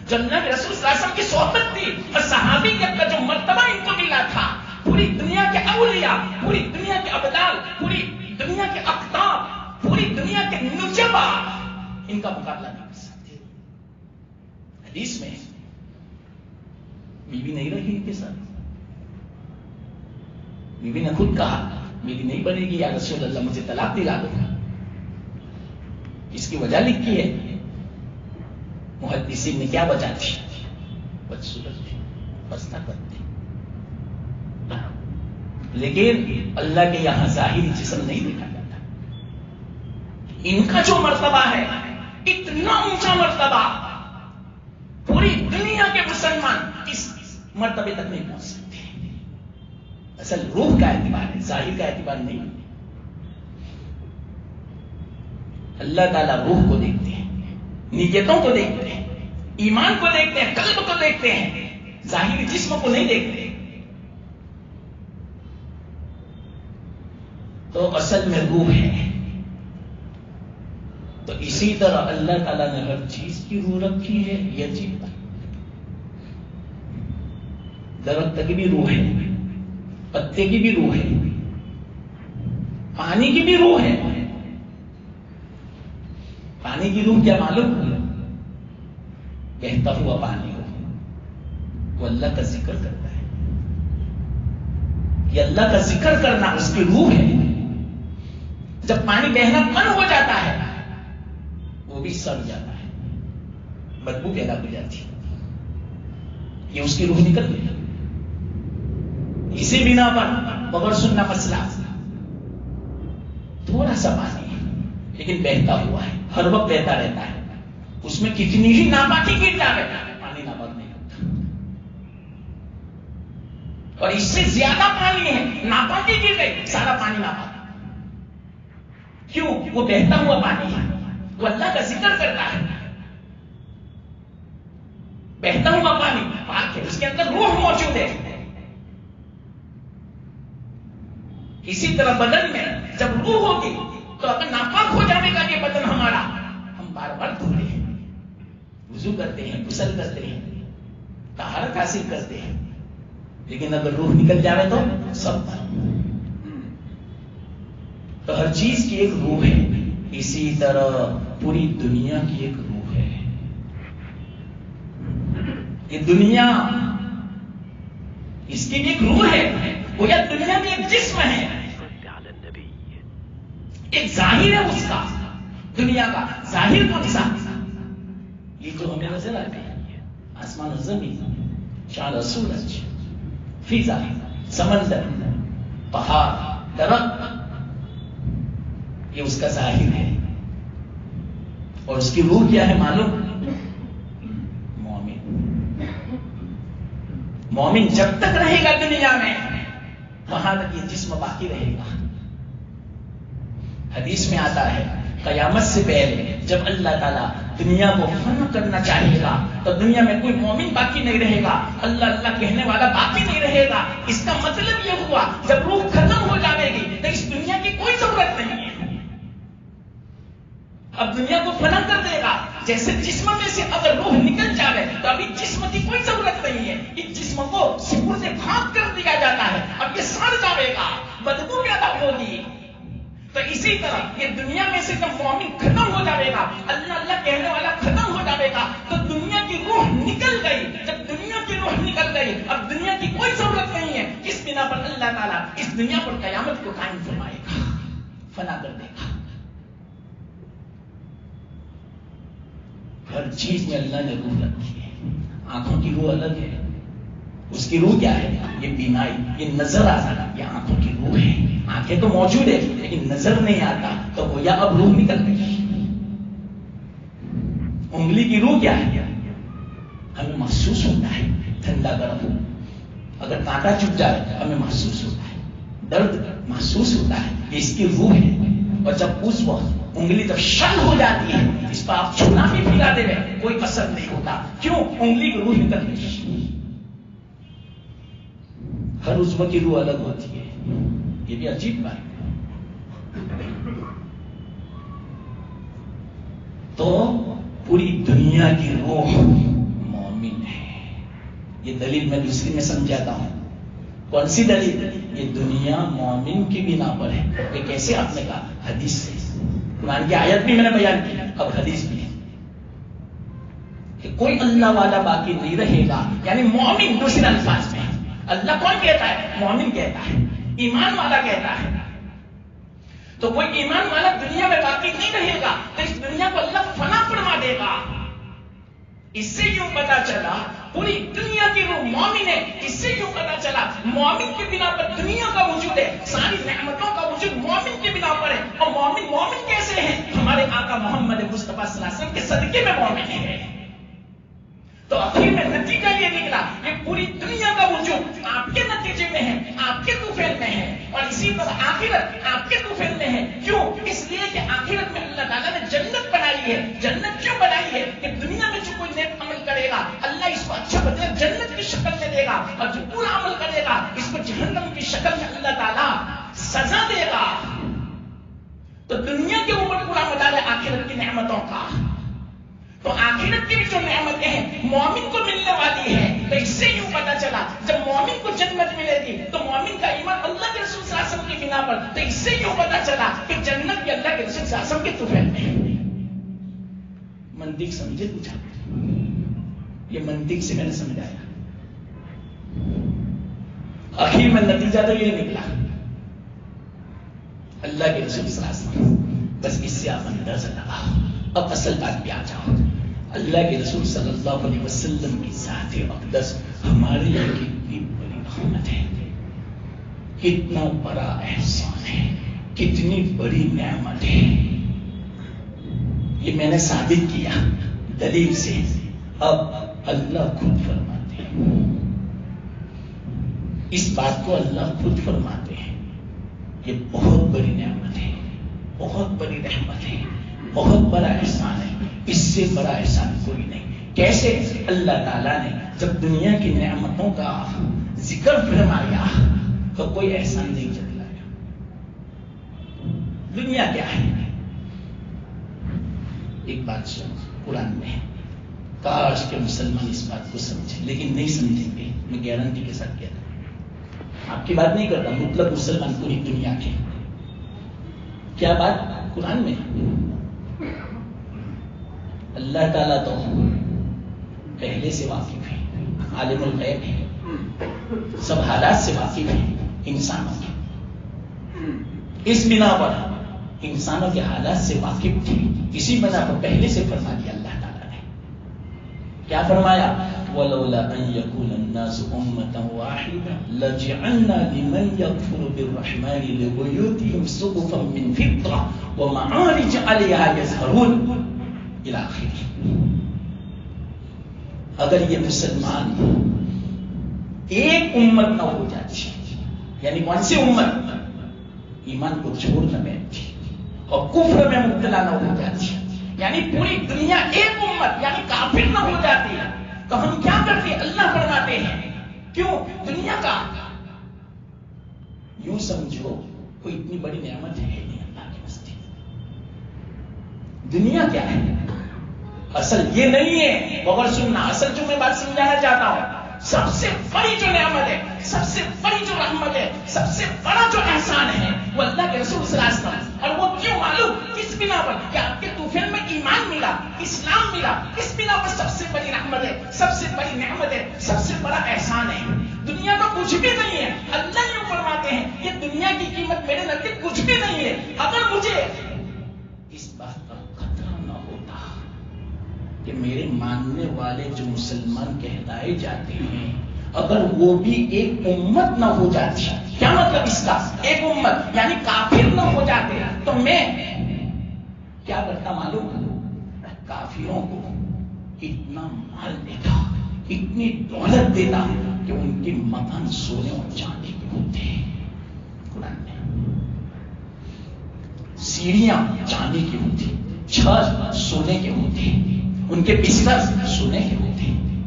جو اللہ کے رسول صلی اللہ علیہ وسلم کی صحبت تھی اور صحابیت کا جو مرتبہ ان کو ملا تھا، پوری دنیا کے اولیاء، پوری دنیا کے ابدال، پوری دنیا کے اقطاب، پوری دنیا کے نجبا ان کا مقابلہ نہیں کر سکتے. حدیث میں بیوی نہیں رہی ان کے ساتھ. بیوی نے خود کہا میری نہیں بنے گی یا رسول اللہ مجھے طلاق دلا دو. اس کی وجہ لکھی ہے محدثین نے کیا وجہ تھی؟ بدصورت تھی، فاسقہ تھی. لیکن اللہ کے یہاں ظاہری جسم نہیں دیکھا جاتا. ان کا جو مرتبہ ہے اتنا اونچا مرتبہ پوری دنیا کے مسلمان اس مرتبے تک نہیں پہنچ سکتے. اصل روح کا اعتبار ہے، ظاہر کا اعتبار نہیں. اللہ تعالیٰ روح کو دیکھتے ہیں، نیتوں کو دیکھتے ہیں، ایمان کو دیکھتے ہیں، قلب کو دیکھتے ہیں، ظاہری جسم کو نہیں دیکھتے. تو اصل میں روح ہے. تو اسی طرح اللہ تعالیٰ نے ہر چیز کی روح رکھی ہے. یہ عجیب بات. درخت کی بھی روح ہے، پتے کی بھی روح ہے، پانی کی بھی روح ہے. پانی کی روح کیا معلوم؟ بہتا ہوا پانی ہو، وہ اللہ کا ذکر کرتا ہے. یہ اللہ کا ذکر کرنا اس کی روح ہے. جب پانی بہنا بند ہو جاتا ہے وہ بھی سڑ جاتا ہے، بدبو پیدا ہو جاتی ہے. یہ اس کی روح نکل گئی. اسی بنا پر بغیر سننا مسئلہ، تھوڑا سا پانی ہے لیکن بہتا ہوا ہے، ہر وقت بہتا رہتا ہے. اس میں کتنی ہی ناپاکی گر جائے پانی ناپاک نہیں ہوتا. اور اس سے زیادہ پانی ہے، ناپاکی گر گئی سارا پانی ناپاک. کیوں؟ وہ بہتا ہوا پانی ہے، وہ اللہ کا ذکر کرتا ہے. بہتا ہوا پانی پاک ہے، اس کے اندر روح موجود ہے. اسی طرح بدن میں جب روح ہوگی تو اگر ناپاک ہو جانے کا یہ بدن ہمارا، ہم بار بار دھوتے ہیں، وضو کرتے ہیں، غسل کرتے ہیں، طہارت حاصل کرتے ہیں. لیکن اگر روح نکل جائے تو سب تو ہر چیز کی ایک روح ہے. اسی طرح پوری دنیا کی ایک روح ہے. یہ دنیا اس کی بھی ایک روح ہے. وہ یا دنیا میں ایک جسم ہے، ایک ظاہر ہے اس کا، دنیا کا ظاہر کون سا؟ یہ جو ہمیں نظر آتے ہیں، آسمان و زمین، چاند و سورج، فضا، سمندر، پہاڑ، درخت، یہ اس کا ظاہر ہے. اور اس کی روح کیا ہے معلوم؟ مومن. مومن جب تک رہے گا دنیا میں وہاں تک یہ جسم باقی رہے گا. حدیث میں آتا ہے قیامت سے پہلے جب اللہ تعالیٰ دنیا کو فنا کرنا چاہے گا تو دنیا میں کوئی مومن باقی نہیں رہے گا، اللہ اللہ کہنے والا باقی نہیں رہے گا. اس کا مطلب یہ ہوا جب روح ختم ہو جائے گی تو اس دنیا کی کوئی ضرورت نہیں ہے. اب دنیا کو فنا کر دے گا. جیسے جسم میں سے اگر روح نکل جائے تو ابھی جسم کی کوئی ضرورت نہیں ہے. اس جسم کو سپر سے خاک کر دیا جاتا ہے. اب یہ سڑ جائے گا، بدبو پیدا ہوگی. تو اسی طرح یہ دنیا میں سے جب مومن ختم ہو جائے گا، اللہ اللہ کہنے والا ختم ہو جائے گا، تو دنیا کی روح نکل گئی. جب دنیا کی روح نکل گئی اب دنیا کی کوئی ضرورت نہیں ہے. اس بنا پر اللہ تعالیٰ اس دنیا پر قیامت کو قائم فرمائے گا، فنا کر دے گا. ہر چیز میں اللہ نے روح رکھی ہے. آنکھوں کی روح الگ ہے. اس کی روح کیا ہے؟ یہ بینائی، یہ نظر آنا، یہ آنکھوں کی روح ہے. آنکھیں تو موجود ہے لیکن نظر نہیں آتا تو گویا اب روح نکل گئی. انگلی کی روح کیا ہے؟ ہمیں محسوس ہوتا ہے ٹھنڈا گرم. اگر کانٹا چپ جائے ہمیں محسوس ہوتا ہے، درد محسوس ہوتا ہے. یہ اس کی روح ہے. اور جب اس وقت انگلی جب شل ہو جاتی ہے اس پر آپ چھونا بھی پھیلا دے رہے کوئی اثر نہیں ہوتا. کیوں؟ انگلی کی روح نکل گئی. ہر عضو کی روح الگ ہوتی ہے. یہ بھی عجیب بات ہے. تو پوری دنیا کی روح مومن ہے. یہ دلیل میں دوسری میں سمجھاتا ہوں. کون سی دلیل؟ یہ دنیا مومن کی بنا پر ہے. یہ کیسے؟ آپ نے کہا حدیث سے. قرآن کی آیت بھی میں نے بیان کی، اب حدیث بھی ہے. کہ کوئی اللہ والا باقی نہیں رہے گا، یعنی مومن دوسرے الفاظ میں اللہ کون کہتا ہے؟ مومن کہتا ہے، ایمان والا کہتا ہے. تو کوئی ایمان والا دنیا میں باقی نہیں رہے گا تو اس دنیا کو اللہ فنا فرما دے گا. اس سے یوں پتا چلا پوری دنیا کی وہ مومن ہے. اس سے یوں پتا چلا مومن کے بنا پر دنیا کا وجود ہے، ساری نعمتوں کا وجود مومن کے بنا پر ہے. اور مومن کیسے ہیں؟ ہمارے آقا محمد مصطفیٰ صلی اللہ علیہ وسلم کے صدقے میں مومن ہے. تو آخر میں نتیجہ یہ نکلا کہ پوری دنیا کا وجود آپ کے نتیجے میں ہے، آپ کے طوفان میں ہے، اور اسی طرح آخرت آپ کے طوفان میں ہے. کیوں؟ اس لیے کہ آخرت میں اللہ تعالیٰ نے جنت بنائی ہے. جنت کیوں بنائی ہے؟ کہ دنیا میں جو کوئی نیک عمل کرے گا اللہ اس کو اچھا بدلہ جنت کی شکل میں دے گا، اور جو برا عمل کرے گا اس کو جہنم کی شکل میں اللہ تعالیٰ سزا دے گا. تو دنیا کے اوپر پورا مدار ہے آخرت کی نعمتوں کا. تو آخرت کی بھی جو نعمتیں ہیں مومن کو ملنے والی ہے. تو اس سے یوں پتا چلا جب مومن کو جنت ملے گی تو مومن کا ایمان اللہ کے رسول صلی اللہ علیہ وسلم کی بنا پر. تو اس سے یوں پتا چلا کہ جنت بھی اللہ کے رسول صلی اللہ علیہ وسلم کے طوفان میں ہے. منطق سمجھے پوچھا؟ یہ منطق سے میں نے سمجھایا. آخر میں نتیجہ تو یہ نکلا اللہ کے رسول صلی اللہ علیہ وسلم. بس اس سے آپ اندازہ لگاؤ. اب اصل بات پہ آ جاؤ. اللہ کے رسول صلی اللہ علیہ وسلم کی ذات اقدس ہمارے لیے کتنی بڑی رحمت ہے، کتنا بڑا احسان ہے، کتنی بڑی نعمت ہے. یہ میں نے ثابت کیا دلیل سے. اب اللہ خود فرماتے ہیں، اس بات کو اللہ خود فرماتے ہیں، یہ بہت بڑی نعمت ہے، بہت بڑی رحمت ہے، بہت بڑا احسان ہے. اس سے بڑا احسان کوئی نہیں. کیسے؟ اللہ تعالیٰ نے جب دنیا کی نعمتوں کا ذکر فرمایا تو کوئی احسان نہیں جتلایا. دنیا کیا ہے؟ ایک بات سن قرآن میں، کاش کہ مسلمان اس بات کو سمجھیں، لیکن نہیں سمجھیں گے. میں گارنٹی کے ساتھ کہتا ہوں، آپ کی بات نہیں کرتا، مطلب مسلمان پوری دنیا کے. کیا بات؟ قرآن میں اللہ تعالیٰ تو پہلے سے واقف ہے، عالم الغیب ہے، سب حالات سے واقف ہے انسانوں کے. اس بنا پر انسانوں کے حالات سے واقف تھی، اسی بنا پر پہلے سے فرما دیا اللہ تعالیٰ نے. کیا فرمایا؟ وَلَوْلَا أَن يَكُونَ النَّاسُ أُمَّةً وَاحِدَةً لَجَعَلْنَا لِمَن يَكْفُرُ بِالرَّحْمَنِ لِبُيُوتِهِمْ سُقُفًا مِّن فِضَّةٍ وَمَعَارِجَ عَلَيْهَا يَظْهَرُونَ إلى آخر. اگر یہ مسلمان ایک امت نہ ہو جاتی، یعنی کون سی امت؟ ایمان کو چھوڑ نہ بیٹھتی اور کفر میں مبتلا نہ ہو جاتی، یعنی پوری دنیا ایک امت یعنی کافر نہ ہو جاتی، تو ہم کیا کرتے؟ اللہ فرماتے ہیں کیوں؟ دنیا کا یوں سمجھو کوئی اتنی بڑی نعمت ہے نہیں اللہ کی بستی. دنیا کیا ہے؟ اصل یہ نہیں ہے، مگر سننا، اصل جو میں بات سمجھانا چاہتا ہوں، سب سے بڑی جو نعمت ہے، سب سے بڑی جو رحمت ہے، سب سے بڑا جو احسان ہے وہ اللہ کے رسول صلی اللہ علیہ وسلم. اور وہ کیوں معلوم؟ کس بنا پر؟ کہ آپ کے طوفان میں ایمان ملا، اسلام ملا. اس بنا پر سب سے بڑی رحمت ہے، سب سے بڑی نعمت ہے، سب سے بڑا احسان ہے. دنیا کا کچھ بھی نہیں ہے. اللہ یوں فرماتے ہیں یہ دنیا کی قیمت میرے نزدیک کچھ بھی نہیں ہے. اگر مجھے اس بات کا خطرہ نہ ہوتا کہ میرے ماننے والے جو مسلمان کہلائے جاتے ہیں اگر وہ بھی ایک امت نہ ہو جاتی، کیا مطلب اس کا؟ ایک امت یعنی کافر نہ ہو جاتے، تو میں کیا کرتا معلوم؟ کافروں کو اتنا مال دیتا، اتنی دولت دیتا کہ ان کے مکان سونے اور چاندی کے ہوتے ہیں. قرآن میں سیڑھیاں چاندی کی ہوتی، چھت سونے کے ہوتے ہیں، ان کے بستر سونے کے ہوتے ہیں.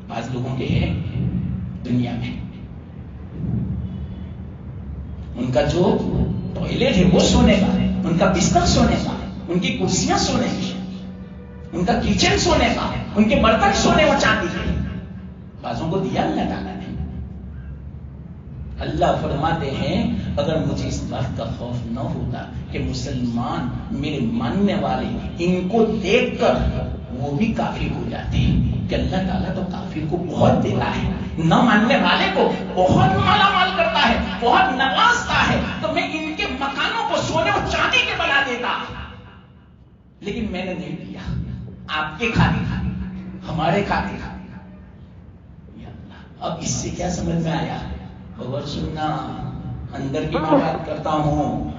بعض لوگوں کے ہیں دنیا میں ان کا جو ٹوائلٹ ہے وہ سونے کا، ان کا بستر سونے کا، ان کی کرسیاں سونے کی، ان کا کچن سونے کا، ان کے برتن سونے اور چاندی کے. بعضوں کو دیا اللہ تعالیٰ نے. اللہ فرماتے ہیں اگر مجھے اس بات کا خوف نہ ہوتا کہ مسلمان میرے ماننے والے ان کو دیکھ کر وہ بھی کافر ہو جاتے ہیں، کہ اللہ تعالیٰ تو کافر کو بہت دیتا ہے، نہ ماننے والے کو بہت مالا مال کرتا ہے، بہت نوازتا ہے، تو میں ان کے مکانوں کو سونے اور چاندی کے بنا دیتا، لیکن میں نے نہیں کیا، آپ کے خاطر، ہمارے خاطر۔ اب اس سے کیا سمجھ میں آیا؟ خبر سننا، اندر کی میں بات کرتا ہوں،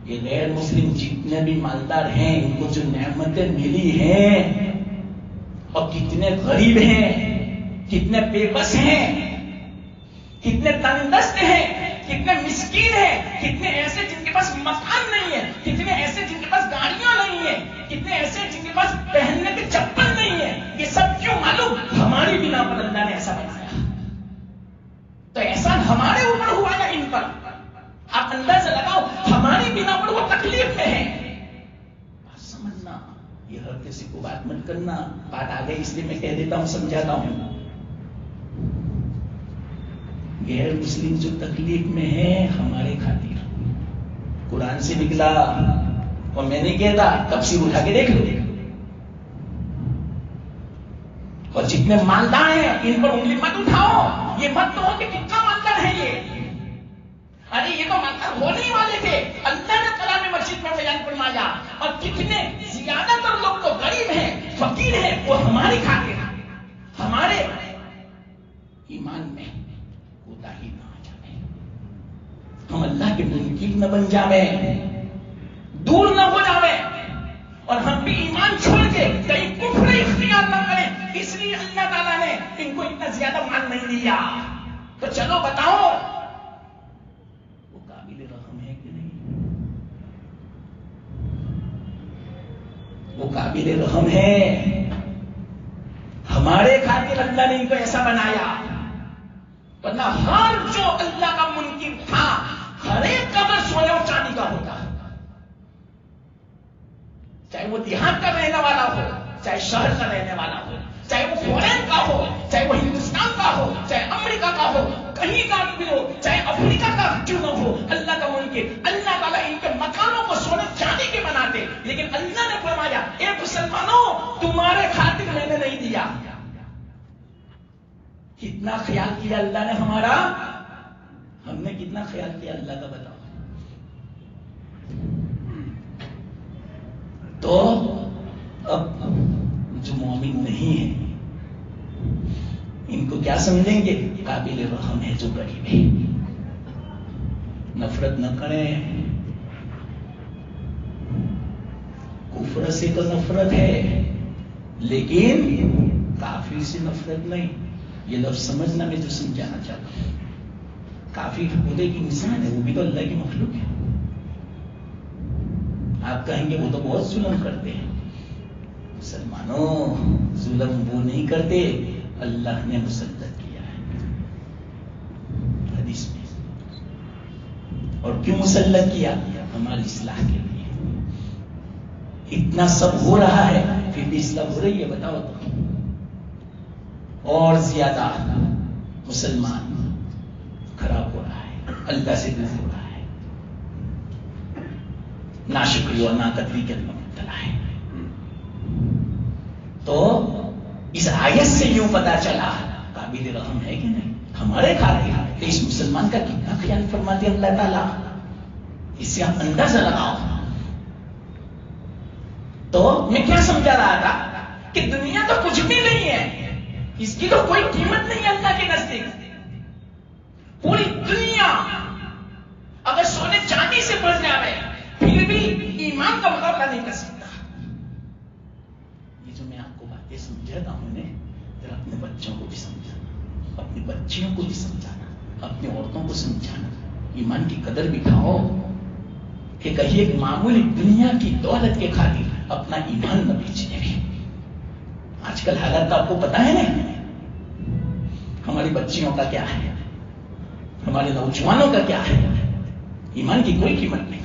یہ غیر مسلم جتنے بھی مالدار ہیں ان کو جو نعمتیں ملی ہیں، اور کتنے غریب ہیں، کتنے بے بس ہیں، کتنے تندرست ہیں، کتنے مسکین ہیں، کتنے ایسے جن کے پاس مکان نہیں ہے، کتنے ایسے جن کے پاس گاڑیاں نہیں ہیں، کتنے ایسے جن کے پاس پہننے کے چپل نہیں ہے، یہ سب کیوں معلوم؟ ہماری بنا پر اللہ نے ایسا بنایا۔ تو احسان ہمارے اوپر ہوا یا ان پر؟ آپ اندازہ لگاؤ، ہماری بنا پر وہ تکلیف میں ہے۔ بات سمجھنا، یہ ہر کسی کو بات مت کرنا، بات آ گئی اس لیے میں کہہ دیتا ہوں، سمجھاتا ہوں۔ غیر مسلم جو تکلیف میں ہے ہمارے خاطر، قرآن سے نکلا، اور میں نہیں کہتا، تفسیر اٹھا کے دیکھ لو، اور جتنے مالدار ہیں ان پر انگلی مت اٹھاؤ، یہ مت کہو کہ کتنا مالدار ہے یہ، ارے یہ تو مالدار ہونے ہی والے تھے، اللہ نے کلام مسجد میں بیان فرمایا، اور کتنے زیادہ تر لوگ تو غریب ہیں، فقیر ہیں، وہ ہماری خاطر، ہمارے ایمان میں کوتاہی نہ آ جائے، ہم اللہ کے منکر نہ بن جاویں، دور نہ ہو جاویں، اور ہم بھی ایمان چھوڑ کے کہیں کفر اختیار نہ کریں۔ اس لیے اللہ تعالیٰ نے ان کو اتنا زیادہ مال نہیں دیا۔ تو چلو بتاؤ، وہ قابل رحم ہے کہ نہیں؟ وہ قابل رحم ہے؟ ہمارے خاطر اللہ نے ان کو ایسا بنایا، ورنہ ہر جو اللہ کا منکر تھا ہر ایک کا بس سونے اور چاندی کا ہوتا، چاہے وہ دیہات کا رہنے والا ہو، چاہے شہر کا رہنے والا ہو، چاہے وہ فورین کا ہو، چاہے وہ ہندوستان کا ہو، چاہے امریکہ کا ہو، کہیں کا بھی ہو، چاہے افریقہ کا کیوں نہ ہو، اللہ کا منکر، اللہ تعالیٰ ان کے مکانوں کو سونے چاندی کے بناتے، لیکن اللہ نے فرمایا اے مسلمانوں تمہارے خاطر میں نے نہیں دیا۔ کتنا خیال کیا اللہ نے ہمارا، ہم نے کتنا خیال کیا اللہ کا، بتاؤ۔ تو اب جو مومن نہیں ہے ان کو کیا سمجھیں گے؟ قابل رحم ہے جو غریب ہے، نفرت نہ کریں، کفر سے تو نفرت ہے لیکن کافر سے نفرت نہیں۔ یہ لفظ سمجھنا میں جو سمجھانا چاہتا ہوں، کافر خودے کی انسان ہے، وہ بھی تو اللہ کی مخلوق ہے۔ آپ کہیں گے وہ تو بہت ظلم کرتے ہیں، مسلمانوں ظلم وہ نہیں کرتے، اللہ نے مسلط کیا ہے حدیث میں، اور کیوں مسلط کیا؟ ہماری اصلاح کے لیے۔ اتنا سب ہو رہا ہے پھر بھی اصلاح ہو رہی ہے؟ بتاؤ تو، اور زیادہ مسلمان خراب ہو رہا ہے، اللہ سے دور ہو رہا ہے، ناشکری اور ناقدری کے اندر مبتلا ہے۔ تو اس آیت سے یوں پتا چلا قابل رحم ہے کہ نہیں ہمارے خاطر، کہ اس مسلمان کا کتنا خیال فرماتے اللہ تعالیٰ، اس سے آپ اندازہ لگاؤ۔ تو میں کیا سمجھا رہا تھا کہ دنیا تو کچھ بھی نہیں ہے، اس کی تو کوئی قیمت نہیں ہے اللہ کے نزدیک۔ پوری دنیا اگر سونے چاندی سے بھر جائے پھر بھی ایمان کا مقابلہ نہیں کر سکتا۔ یہ جو میں آپ کو باتیں سمجھاتا ہوں نے، ذرا اپنے بچوں کو بھی سمجھانا، اپنی بچیوں کو بھی سمجھانا، اپنی عورتوں کو سمجھانا، ایمان کی قدر بٹھاؤ، کہ کہیں ایک معمولی دنیا کی دولت کے خاطر اپنا ایمان نہ بیچنے میں۔ آج کل حالات تو آپ کو پتا ہے نا، ہماری بچیوں کا کیا ہے، ہمارے نوجوانوں کا کیا ہے، ایمان کی کوئی قیمت نہیں۔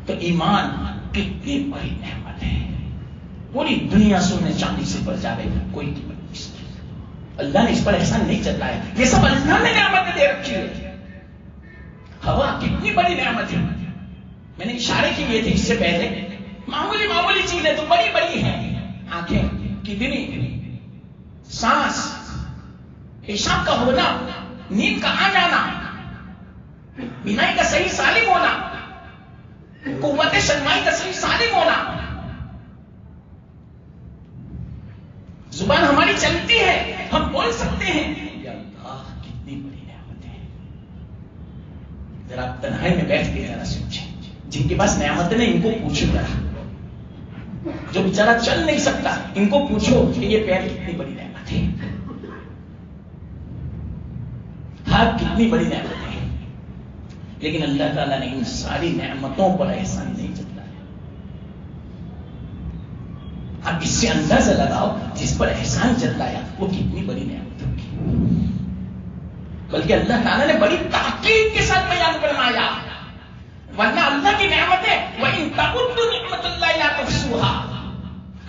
تو ایمان کتنی بڑی نعمت ہے، پوری دنیا سونے چاندی سے بھر جائے کوئی قیمت نہیں۔ اللہ نے اس پر احسان نہیں جتلایا. یہ سب اللہ نے نعمت دے رکھی ہے. ہوا کتنی بڑی نعمت ہے. میں نے اشارے کیے تھے اس سے پہلے. معمولی چیزیں تو بڑی بڑی ہیں. آنکھیں, کڈنی, سانس, پیشاب کا ہونا, نیند کا آ جانا, بینائی کا صحیح سالم ہونا, قوت شنوائی کا صحیح سالم ہونا, زبان ہماری چلتی ہے, ہم بول سکتے ہیں. یا اللہ کتنی بڑی نعمت ہے. ذرا تنہائی میں بیٹھ کے ذرا سوچیں, جن کے پاس نعمت نہیں ان کو پوچھو ذرا. جو بیچارہ چل نہیں سکتا ان کو پوچھو کہ یہ پیر کتنی بڑی نعمت ہے, ہاتھ کتنی بڑی نعمت ہے. لیکن اللہ تعالیٰ نے ان ساری نعمتوں پر احسان نہیں جتلایا. اب اس سے اندازہ لگاؤ جس پر احسان جتلایا وہ کتنی بڑی نعمت ہوگی. بلکہ اللہ تعالیٰ نے بڑی تحقیق کے ساتھ بیان فرمایا, ورنہ اللہ کی نعمت ہے وَإِن تَعُدُّوا نِعْمَتَ اللَّهِ لَا تُحْصُوهَا.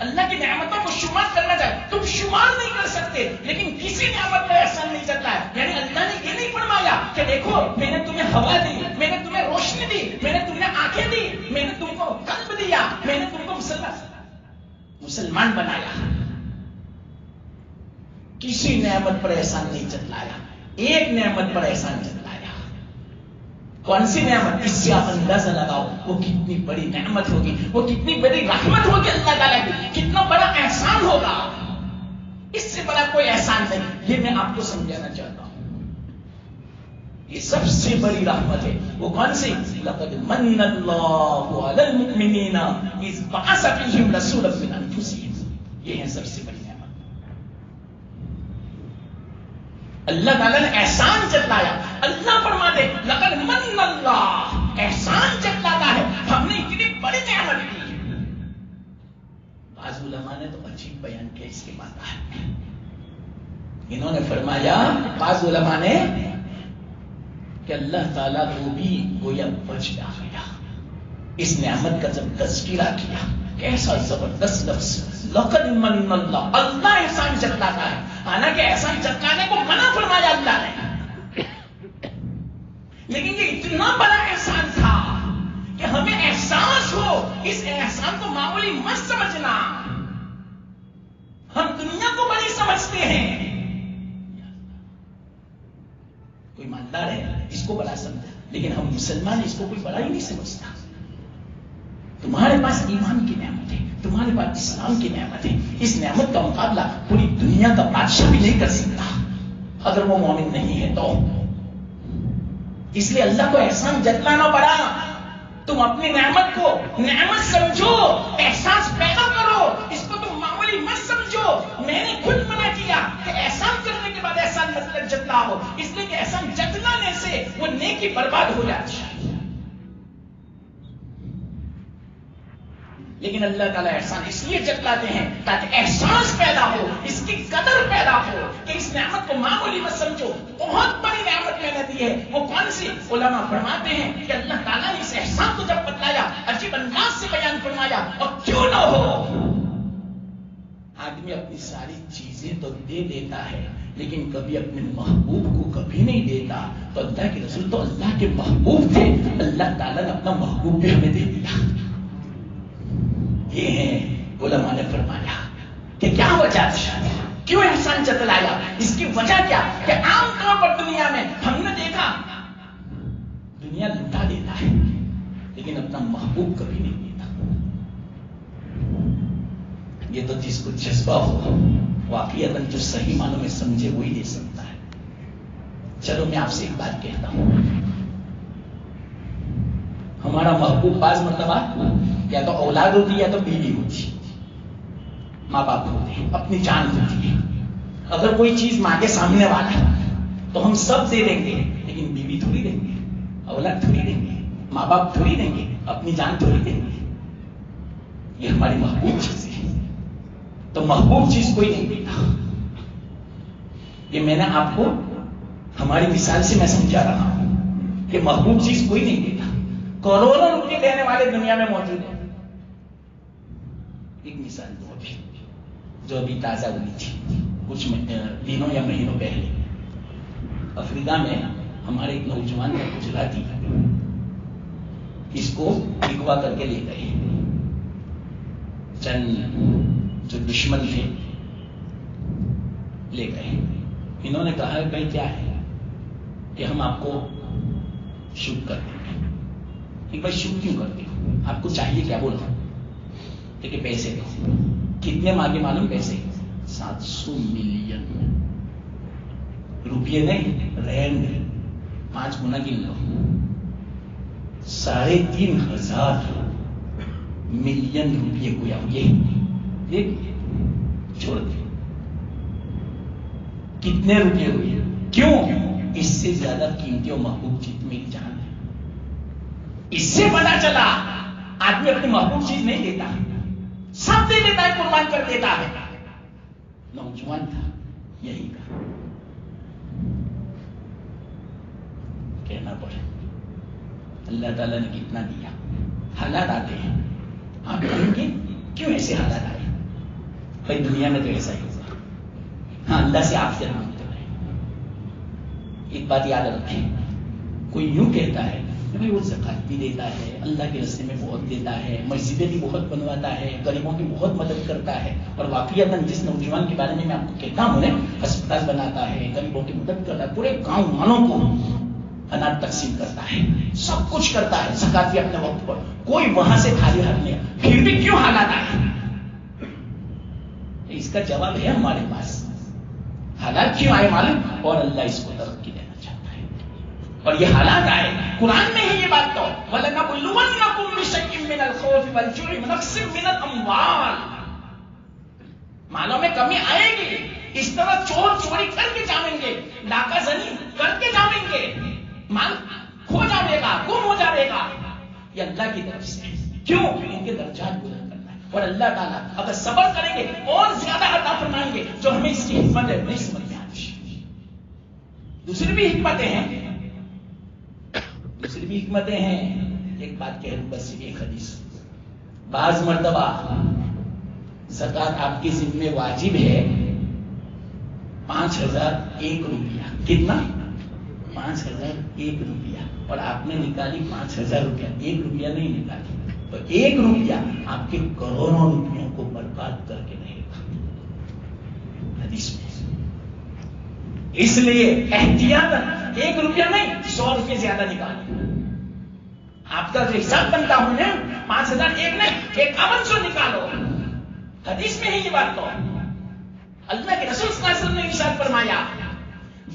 اللہ کی نعمتوں کو شمار کرنا چاہے تم شمار نہیں کر سکتے, لیکن کسی نعمت پر احسان نہیں جتلایا. یعنی اللہ نے یہ نہیں فرمایا کہ دیکھو میں نے تمہیں ہوا دی, میں نے تمہیں روشنی دی, میں نے تمہیں آنکھیں دی, میں نے تم کو قلب دیا, میں نے تم کو مسلمان بنایا. کسی نعمت پر احسان نہیں جتلایا, ایک نعمت پر احسان جتلایا. کون سی نعمت؟ اس سے آپ اندازہ لگاؤ وہ کتنی بڑی نعمت ہوگی, وہ کتنی بڑی رحمت ہوگی اللہ تعالیٰ کی, کتنا بڑا احسان ہوگا. اس سے بڑا کوئی احسان نہیں. یہ میں آپ کو سمجھانا چاہتا ہوں. یہ سب سے بڑی رحمت ہے. وہ کون سی؟ لقد من اللہ علی المؤمنین اذ بعث فیہم رسولا من انفسہم. یہ ہے سب سے بڑی نعمت. اللہ تعالیٰ نے احسان جتلایا. اللہ فرما دے لقد من اللہ, احسان جتلاتا ہے. ہم نے اتنی بڑی نعمت دی. بعض علماء نے تو عجیب بیان کیا اس کے بعد. انہوں نے فرمایا, بعض علماء نے, کہ اللہ تعالیٰ کو بھی گویا بچ گیا. اس نعمت کا جب تذکرہ کیا, کیسا زبردست لفظ, لقد من اللہ. اللہ احسان جتلاتا ہے. حالانکہ احسان جتلانے کو منع فرمایا اللہ نے, لیکن یہ اتنا بڑا احسان تھا کہ ہمیں احساس ہو. اس احسان کو معمولی مت سمجھنا. ہم دنیا کو بڑی سمجھتے ہیں. کوئی مالدار ہے اس کو بڑا سمجھا, لیکن ہم مسلمان اس کو کوئی بڑا ہی نہیں سمجھتا. تمہارے پاس ایمان کی نعمت ہے, تمہارے پاس اسلام کی نعمت ہے. اس نعمت کا مقابلہ پوری دنیا کا بادشاہ بھی نہیں کر سکتا اگر وہ مومن نہیں ہے تو. اس لیے اللہ کو احسان جتلانا پڑا. تم اپنی نعمت کو نعمت سمجھو, احساس پیدا کرو. اس کو تم معمولی مت سمجھو. میں نے خود منع کیا کہ احسان کرنے کے بعد احسان مطلب جتلا ہو, اس لیے کہ احسان جتلانے سے وہ نیکی برباد ہو جاتی ہے. لیکن اللہ تعالیٰ احسان اس لیے جتلاتے ہیں تاکہ احساس پیدا ہو, اس کی قدر پیدا ہو کہ اس نعمت کو معمولی مت سمجھو. بہت بڑی نعمت میں نے دی ہے. وہ کون سی؟ علماء فرماتے ہیں کہ اللہ تعالیٰ نے اس احسان کو جب بتلایا, عجیب انداز سے بیان فرمایا. اور کیوں نہ ہو, آدمی اپنی ساری چیزیں تو دے دیتا ہے لیکن کبھی اپنے محبوب کو کبھی نہیں دیتا. تو اللہ کے رسول تو اللہ کے محبوب تھے, اللہ تعالیٰ نے اپنا محبوب بھی ہمیں دے دیا. یہ ہے علماء نے فرمایا کہ کیا وجہ تھی, کیوں احسان جتلایا. اس کی وجہ کیا کہ عام طور پر دنیا میں ہم نے دیکھا دنیا لوٹا دیتا ہے لیکن اپنا محبوب کبھی نہیں دیتا. یہ تو جس کو جذبہ ہو, واقعیت جو صحیح معنوں میں سمجھے وہی دے سکتا ہے. چلو میں آپ سے ایک بات کہتا ہوں. ہمارا محبوب بعض مرتبہ یا تو اولاد ہوتی یا تو بیوی ہوتی, ماں باپ ہوتے ہیں, اپنی جان ہوتی ہے. اگر کوئی چیز ماں کے سامنے والا ہے تو ہم سب دے دیں گے, لیکن بیوی تھوڑی دیں گے, اولاد تھوڑی دیں گے, ماں باپ تھوڑی دیں گے, اپنی جان تھوڑی دیں گے. یہ ہماری محبوب چیز ہے. تو محبوب چیز کوئی نہیں دیتا. یہ میں نے آپ کو ہماری مثال سے میں سمجھا رہا ہوں کہ محبوب چیز کوئی نہیں دیتا. کروڑوں روپے دینے والے دنیا میں موجود ہیں. ایک مثال دو ابھی جو ابھی تازہ ہوئی تھی. کچھ دنوں یا مہینوں پہلے افریقہ میں ہمارے ایک نوجوان کا گجراتی اس کو اغوا کر کے لے گئے. چند جو دشمن تھے لے گئے. انہوں نے کہا بھائی کیا ہے کہ ہم آپ کو شوٹ کر دیں گے. ایک بھائی شوٹ کیوں کرتے ہو, آپ کو چاہیے کیا؟ بولو. کہ پیسے دو. کتنے مانگے معلوم پیسے؟ 700 ملین روپیے نہیں, رینڈ 5 گنا گن لو, 3,500 ملین روپیے کو یہ چھوڑ دے. کتنے روپیے ہوئے؟ کیوں؟ اس سے زیادہ قیمتی اور محبوب چیز میری جان ہے. اس سے پتا چلا آدمی اپنی محبوب چیز نہیں دیتا, سب دے دیتا ہے, قربان کر دیتا ہے. نوجوان تھا, یہی کہا. کہنا پڑے اللہ تعالیٰ نے کتنا دیا. حالات آتے ہیں, آپ کہیں گے کیوں ایسے حالات آئے؟ بھائی دنیا میں تو ایسا ہی ہوگا. ہاں, اللہ سے آپ سے مانگتے رہے. ایک بات یاد رکھیں, کوئی یوں کہتا ہے بھائی وہ زکات بھی دیتا ہے, اللہ کے راستے میں بہت دیتا ہے, مسجدیں بھی بہت بنواتا ہے, غریبوں کی بہت مدد کرتا ہے, اور واقعات جس نوجوان کے بارے میں آپ کو کہتا ہوں, ہسپتال بناتا ہے, غریبوں کی مدد کرتا ہے, پورے گاؤں والوں کو اناج تقسیم کرتا ہے, سب کچھ کرتا ہے, زکات بھی اپنے وقت پر, کوئی وہاں سے خالی ہاتھ نہیں. پھر بھی کیوں حالات آئے؟ اس کا جواب ہے ہمارے پاس. حالات کیوں آئے معلوم؟ اور اللہ اس کو ترقی دینا چاہتا ہے, اور یہ حالات آئے. قرآن میں ہی یہ بات تو وَلَنَبْلُوَنَّكُمْ بِشَيْءٍ مِّنَ الْخَوْفِ وَالْجُوعِ وَنَقْصٍ مِّنَ الْأَمْوَالِ. مالوں میں کمی آئے گی. اس طرح چور چوری کر کے جائیں گے, ڈاکہ زنی کر کے جائیں گے, مال کھو جائے گا, گم ہو جائے گا. یہ اللہ کی طرف سے. کیوں؟ ان کے درجات بلند کرنا ہے. اور اللہ تعالیٰ اگر صبر کریں گے اور زیادہ عطا فرمائیں گے. جو ہمیں اس کی حکمت ہے نہیں سمجھ میں آتی. دوسری بھی حکمتیں ہیں, دوسری بھی حکمتیں ہیں. ایک بات کہہ دوں بس, ایک حدیث. بعض مرتبہ زکات آپ کی ذمہ واجب ہے 5,001 روپیہ. کتنا؟ 5,001 روپیہ. اور آپ نے نکالی 5,000 روپیہ, 1 روپیہ نہیں نکالی, تو 1 روپیہ آپ کے کروڑوں روپیوں کو برباد کر کے رہے گا حدیث میں. اس لیے احتیاط 1 روپیہ نہیں 100 روپیہ زیادہ نکالیں. آپ کا جو حساب بنتا ہوں نا 5,001 نہیں 5100 نکالو. حدیث میں ہی یہ بات تو اللہ کے رسول صلی اللہ علیہ وسلم نے ارشاد فرمایا,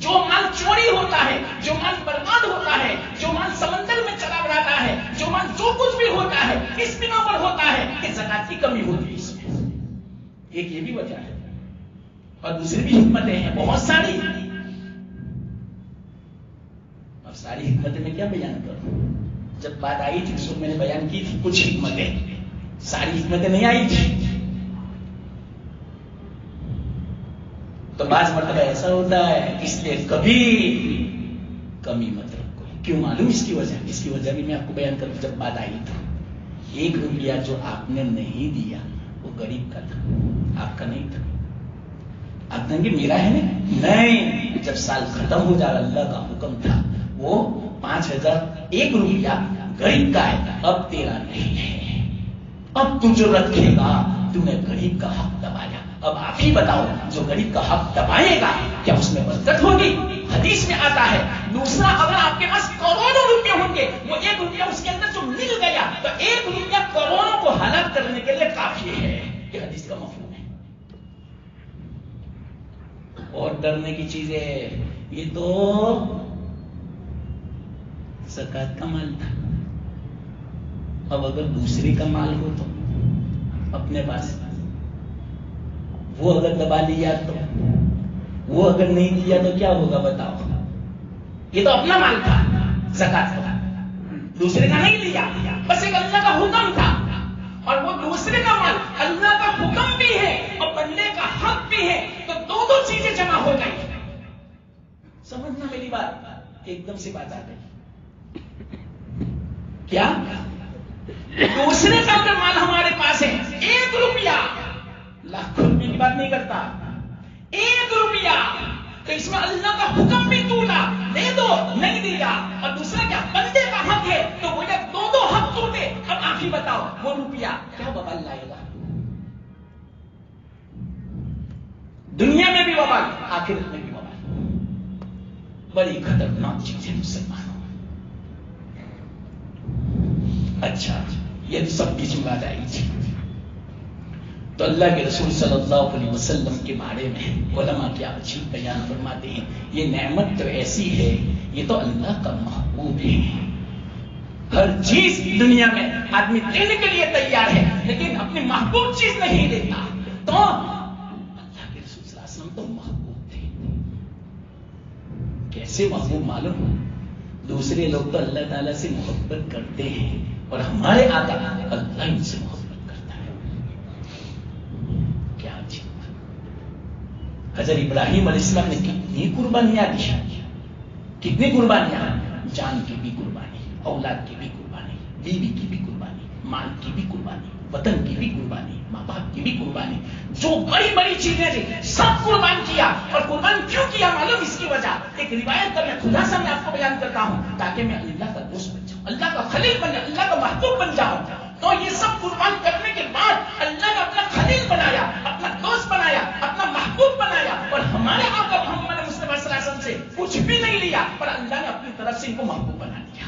جو مال چوری ہوتا ہے, جو مال برباد ہوتا ہے, جو مال سمندر میں چلا جاتا ہے, جو مال جو کچھ بھی ہوتا ہے اس بنا پر ہوتا ہے کہ زکات کی کمی ہوتی ہے اس میں. ایک یہ بھی وجہ ہے, اور دوسری بھی حکمتیں ہیں بہت ساری. اب ساری حکمتیں میں کیا بیان کروں؟ جب بات آئی تھی اس وقت میں نے بیان کی تھی کچھ حکمتیں, ساری حکمتیں نہیں آئی تھی. تو بعض مرتبہ ایسا ہوتا ہے, اس لیے کبھی کمی مت رکھو. کیوں معلوم اس کی وجہ؟ اس کی وجہ بھی میں آپ کو بیان کروں. جب بات آئی تھی 1 روپیہ جو آپ نے نہیں دیا وہ غریب کا تھا, آپ کا نہیں تھا. آپ کہیں گے میرا ہے نہیں. جب سال ختم ہو جائے اللہ کا حکم تھا وہ 5,001 روپیہ غریب کا ہے, اب تیرا نہیں ہے. اب تو جو رکھے گا تم نے غریب کا حق دبایا. اب آپ ہی بتاؤ, جو غریب کا حق دبائے گا کیا اس میں برکت ہوگی؟ حدیث میں آتا ہے. دوسرا, اگر آپ کے پاس کروڑوں روپے ہوں گے, وہ 1 روپیہ اس کے اندر جو مل گیا تو 1 روپیہ کروڑوں کو ہلاک کرنے کے لیے کافی ہے. یہ حدیث کا مفہوم ہے. اور ڈرنے کی چیز ہے, یہ تو زکات کا مال تھا. اب اگر دوسرے کا مال ہو تو اپنے پاس, وہ اگر دبا لیا تو, وہ اگر نہیں دیا تو کیا ہوگا بتاؤ؟ یہ تو اپنا مال تھا زکات کا, دوسرے کا نہیں لیا, بس ایک اللہ کا حکم تھا. اور وہ دوسرے کا مال اللہ کا حکم بھی ہے اور بندے کا حق بھی ہے, تو دو چیزیں جمع ہو گئی. سمجھنا میری بات, ایک دم سے بات آ گئی. کیا دوسرے کا اگر مال ہمارے پاس ہے 1 روپیہ, لاکھوں روپے کی بات نہیں کرتا, 1 لیا تو اس میں اللہ کا حکم بھی تولا، دے دو نہیں دیا، اور دوسرا کیا بندے کا حق ہے تو وہ جب دو حق ٹوٹے، اب آپ ہی بتاؤ وہ روپیہ کیا وبال لائے گا؟ دنیا میں بھی وبال، آخرت میں بھی وبال۔ بڑی خطرناک چیز ہے مسلمانوں۔ اچھا یہ سب کی ذمہ داری تھی تو اللہ کے رسول صلی اللہ علیہ وسلم کے بارے میں علماء کیا عجیب بیان فرماتے ہیں، یہ نعمت تو ایسی ہے، یہ تو اللہ کا محبوب ہے۔ ہر چیز دنیا میں آدمی دینے کے لیے تیار ہے، لیکن اپنی محبوب چیز نہیں دیتا۔ تو اللہ کے رسول صلی اللہ علیہ وسلم تو محبوب تھے۔ کیسے محبوب معلوم؟ دوسرے لوگ تو اللہ تعالیٰ سے محبت کرتے ہیں اور ہمارے آقا اللہ ان سے محبت کرتا ہے۔ کیا عجیب! حضرت ابراہیم علیہ السلام نے کتنی قربانیاں دی، کتنی قربانیاں، جان کی بھی قربانی، اولاد کی بھی قربانی، بیوی کی بھی قربانی، مال کی بھی قربانی، وطن کی بھی قربانی، ماں باپ کی بھی قربانی، جو بڑی بڑی چیزیں تھیں سب قربان کیا۔ اور قربان کیوں کیا معلوم؟ اس کی وجہ ایک روایت کا میں خدا سے میں آپ کو بیان کرتا ہوں تاکہ میں اللہ کا دوست بن جاؤں، اللہ کا خلیل بن جاؤں، اللہ کا محبوب بن جاؤں۔ تو یہ سب قربان کرنے کے بعد اللہ نے اپنا خلیل بنایا، اپنا دوست بنایا، اپنا محبوب بنایا، اور ہمارے آقا محمد مصطفیٰ صلی اللہ علیہ وسلم سے کچھ بھی نہیں لیا، پر اللہ نے اپنی طرف سے ان کو محبوب بنا دیا۔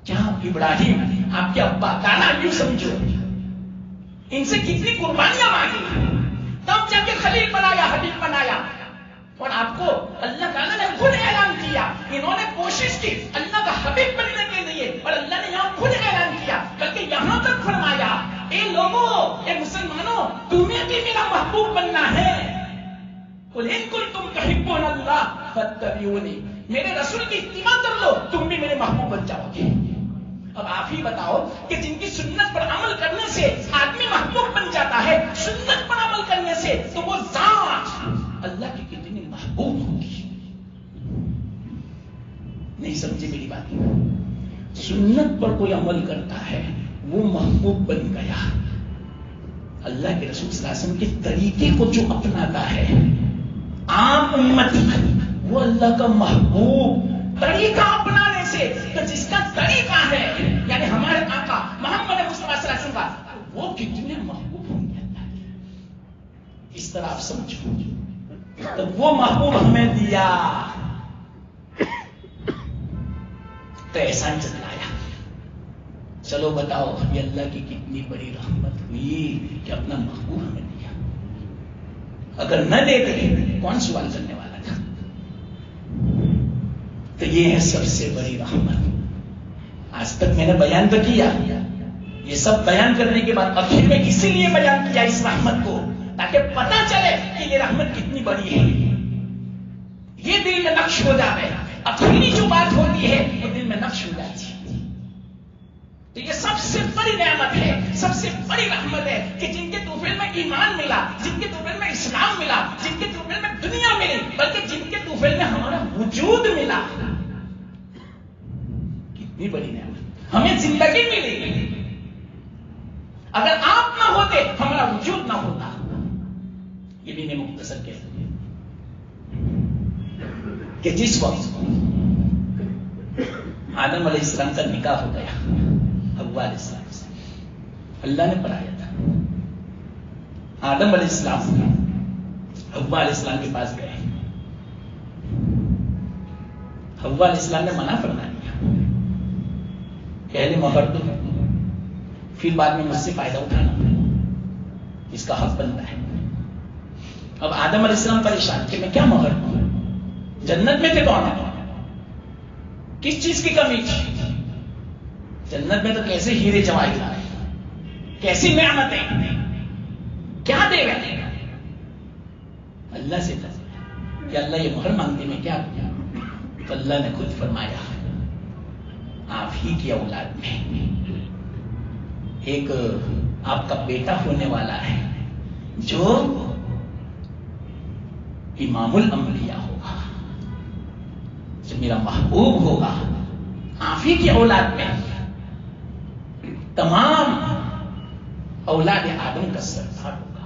کیا ابراہیم آپ کے ابا دانا یوں سمجھو، ان سے کتنی قربانیاں مانگی، تب جا کے خلیل بنایا، حبیب بنایا۔ اور آپ کو اللہ تعالیٰ نے خود اعلان کیا، انہوں نے کوشش کی اللہ کا حبیب بننے کے لیے، اور اللہ نے یہاں خود اعلان کیا، بلکہ یہاں تک فرمایا اے لوگوں، اے مسلمانوں، تمہیں بھی میرا محبوب بننا ہے۔ قل ان کنتم تحبون اللہ فاتبعونی، میرے رسول کی اتباع کر لو، تم بھی میرے محبوب بن جاؤ گے۔ اب آپ ہی بتاؤ کہ جن کی سنت پر عمل کرنے سے آدمی محبوب بن جاتا ہے، سنت پر عمل کرنے سے، تو وہ ذات اللہ کی کتنی محبوب ہوگی۔ نہیں سمجھے میری بات؟ سنت پر کوئی عمل کرتا ہے وہ محبوب بن گیا۔ اللہ کے رسول صلی اللہ علیہ وسلم کے طریقے کو جو اپناتا ہے عام امتی، وہ اللہ کا محبوب۔ طریقہ اپنانے سے تو جس کا طریقہ ہے یعنی ہمارے آقا محمد مصطفیٰ صلی اللہ علیہ وسلم کا، وہ کتنے محبوب ہوں گے اللہ کے۔ اس طرح آپ سمجھو تو وہ محبوب ہمیں دیا تو احسان جتلایا۔ چلو بتاؤ یہ اللہ کی کتنی بڑی رحمت ہوئی کہ اپنا محبوب ہمیں دیا۔ اگر نہ دیتے کون سوال کرنے والا تھا؟ تو یہ ہے سب سے بڑی رحمت۔ آج تک میں نے بیان تو کیا، یہ سب بیان کرنے کے بعد آخر میں اسی لیے بیان کیا اس رحمت کو، تاکہ پتہ چلے کہ یہ رحمت کتنی بڑی ہے، یہ دل میں نقش ہو جائے۔ اخیری جو بات ہوتی ہے وہ دل میں نقش ہو جاتی ہے۔ تو یہ سب سے بڑی نعمت ہے، سب سے بڑی رحمت ہے کہ جن کے طوفیل میں ایمان ملا، جن کے طوفیل میں اسلام ملا، جن کے طوفیل میں دنیا ملی، بلکہ جن کے طوفیل میں ہمارا وجود ملا۔ کتنی بڑی نعمت، ہمیں زندگی ملی۔ اگر آپ نہ ہوتے ہمارا وجود نہ ہوتا۔ یہ بھی میں مختصر کہہ دوں کہ جس وقت آدم علیہ السلام کا نکاح ہو گیا حوا علیہ السلام سے، اللہ نے پڑھایا تھا، آدم علیہ السلام حوا علیہ السلام کے پاس گئے، حوا علیہ السلام نے منع فرما دیا، پہلے مہر دو پھر بعد میں مجھ سے فائدہ اٹھانا، اس کا حق بنتا ہے۔ اب آدم علیہ السلام پریشان کہ میں کیا مہر دوں، جنت میں تھے تو آنا، کس چیز کی کمی تھی؟ جنت میں تو کیسے ہیرے جواہرات، کیسی نعمتیں، کیا دے گا؟ اللہ سے کہ اللہ یہ مہر مانگتے میں کیا دوں؟ تو اللہ نے خود فرمایا آپ ہی کی اولاد میں ایک آپ کا بیٹا ہونے والا ہے جو امام الانبیاء ہوگا، جو میرا محبوب ہوگا، آپ ہی کی اولاد میں تمام اولاد آدم کا سردار ہوگا،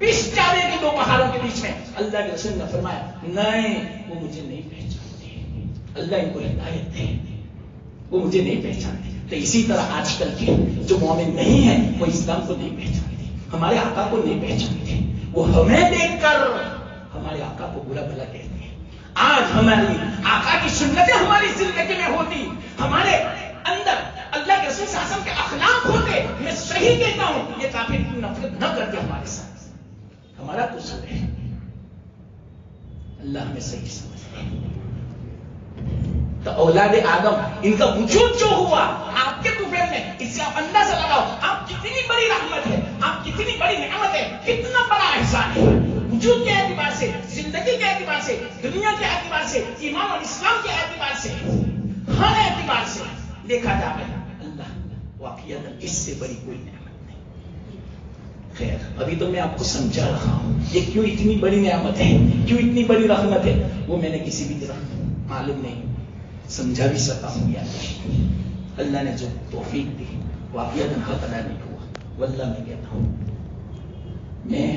پیش جانے کے دو پہاڑوں کے بیچ میں اللہ کے رسول نے فرمایا نہیں وہ مجھے نہیں پہچانتے، اللہ ان کو ہدایت دے، وہ مجھے نہیں پہچانتے۔ تو اسی طرح آج کل کے جو مومن نہیں ہیں وہ اسلام کو نہیں پہچانتے، ہمارے آقا کو نہیں پہچانتے، وہ ہمیں دیکھ کر ہمارے آقا کو برا بھلا کہتے ہیں۔ آج ہماری آقا کی سنتیں ہماری زندگی میں ہوتی، ہمارے اندر اللہ کے رسول صلی اللہ علیہ وسلم کے اخلاق ہوتے، میں صحیح کہتا ہوں یہ کافر نفرت نہ کرتے ہمارے ساتھ، ہمارا قصور ہے۔ اللہ ہمیں صحیح سمجھ لے۔ تو اولاد آدم ان کا وجود جو ہوا آپ کے طفیل میں، اس سے آپ اندازہ لگاؤ آپ کتنی بڑی رحمت ہے، آپ کتنی بڑی نعمت ہے، کتنا بڑا احسان ہے۔ وجود کے اعتبار سے، زندگی کے اعتبار سے، دنیا کے اعتبار سے، ایمان اور اسلام کے اعتبار سے، ہر اعتبار سے دیکھا جائے اللہ واقعیت اس سے بڑی کوئی نعمت نہیں۔ خیر ابھی تو میں آپ کو سمجھا رہا ہوں یہ کیوں اتنی بڑی نعمت ہے، کیوں اتنی بڑی رحمت ہے، وہ میں نے کسی بھی طرح معلوم نہیں سمجھا بھی سکتا ہوں یا نہیں۔ اللہ نے جو توفیق دی واقعیت حق ادا نہیں ہوا، واللہ میں کہتا ہوں، میں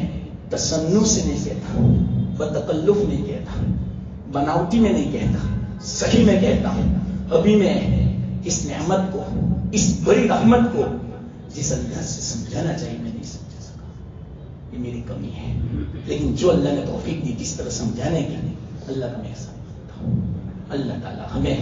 تصنع سے نہیں کہتا، بتکلف نہیں کہتا، بناوٹی میں نہیں کہتا، صحیح میں کہتا ہوں ابھی میں اس نعمت کو، اس بڑی رحمت کو جس اللہ سے سمجھانا چاہیے میں نہیں سمجھا سکا، یہ میری کمی ہے۔ لیکن جو اللہ نے توفیق دی کس طرح سمجھانے کی، اللہ کا میں احسان مانتا ہوں۔ اللہ تعالیٰ ہمیں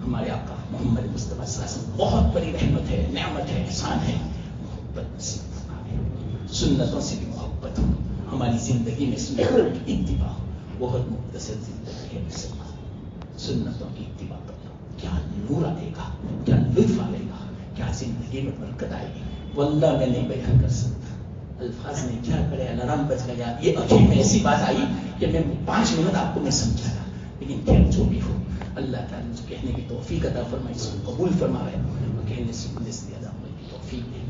ہمارے آقا محمد مصطفیٰ صلی اللہ علیہ وسلم بہت بڑی رحمت ہے، نعمت ہے، احسان ہے، محبت نصیب فرمائے، سنتوں سے بھی محبت ہو، ہماری زندگی میں سنتوں کی اتباع بہت مختصر زندگی ہے مسلمان، سنتوں کی اتباع کر لو، کیا نور آئے گا، کیا لطف آئے گا، کیا زندگی میں برکت آئے گی، واللہ میں نہیں بیان کر سکتا، الفاظ میں کیا کرے، الارم بج گیا، یہ عجیب میں ایسی بات آئی کہ میں 5 منٹ آپ کو میں سمجھا رہا، لیکن کیا جو بھی ہو اللہ تعالیٰ مجھے کہنے کی توفیق عطا فرمائے، اس کو قبول فرمائے اور کہنے سے ادا ہونے کی توفیق دے۔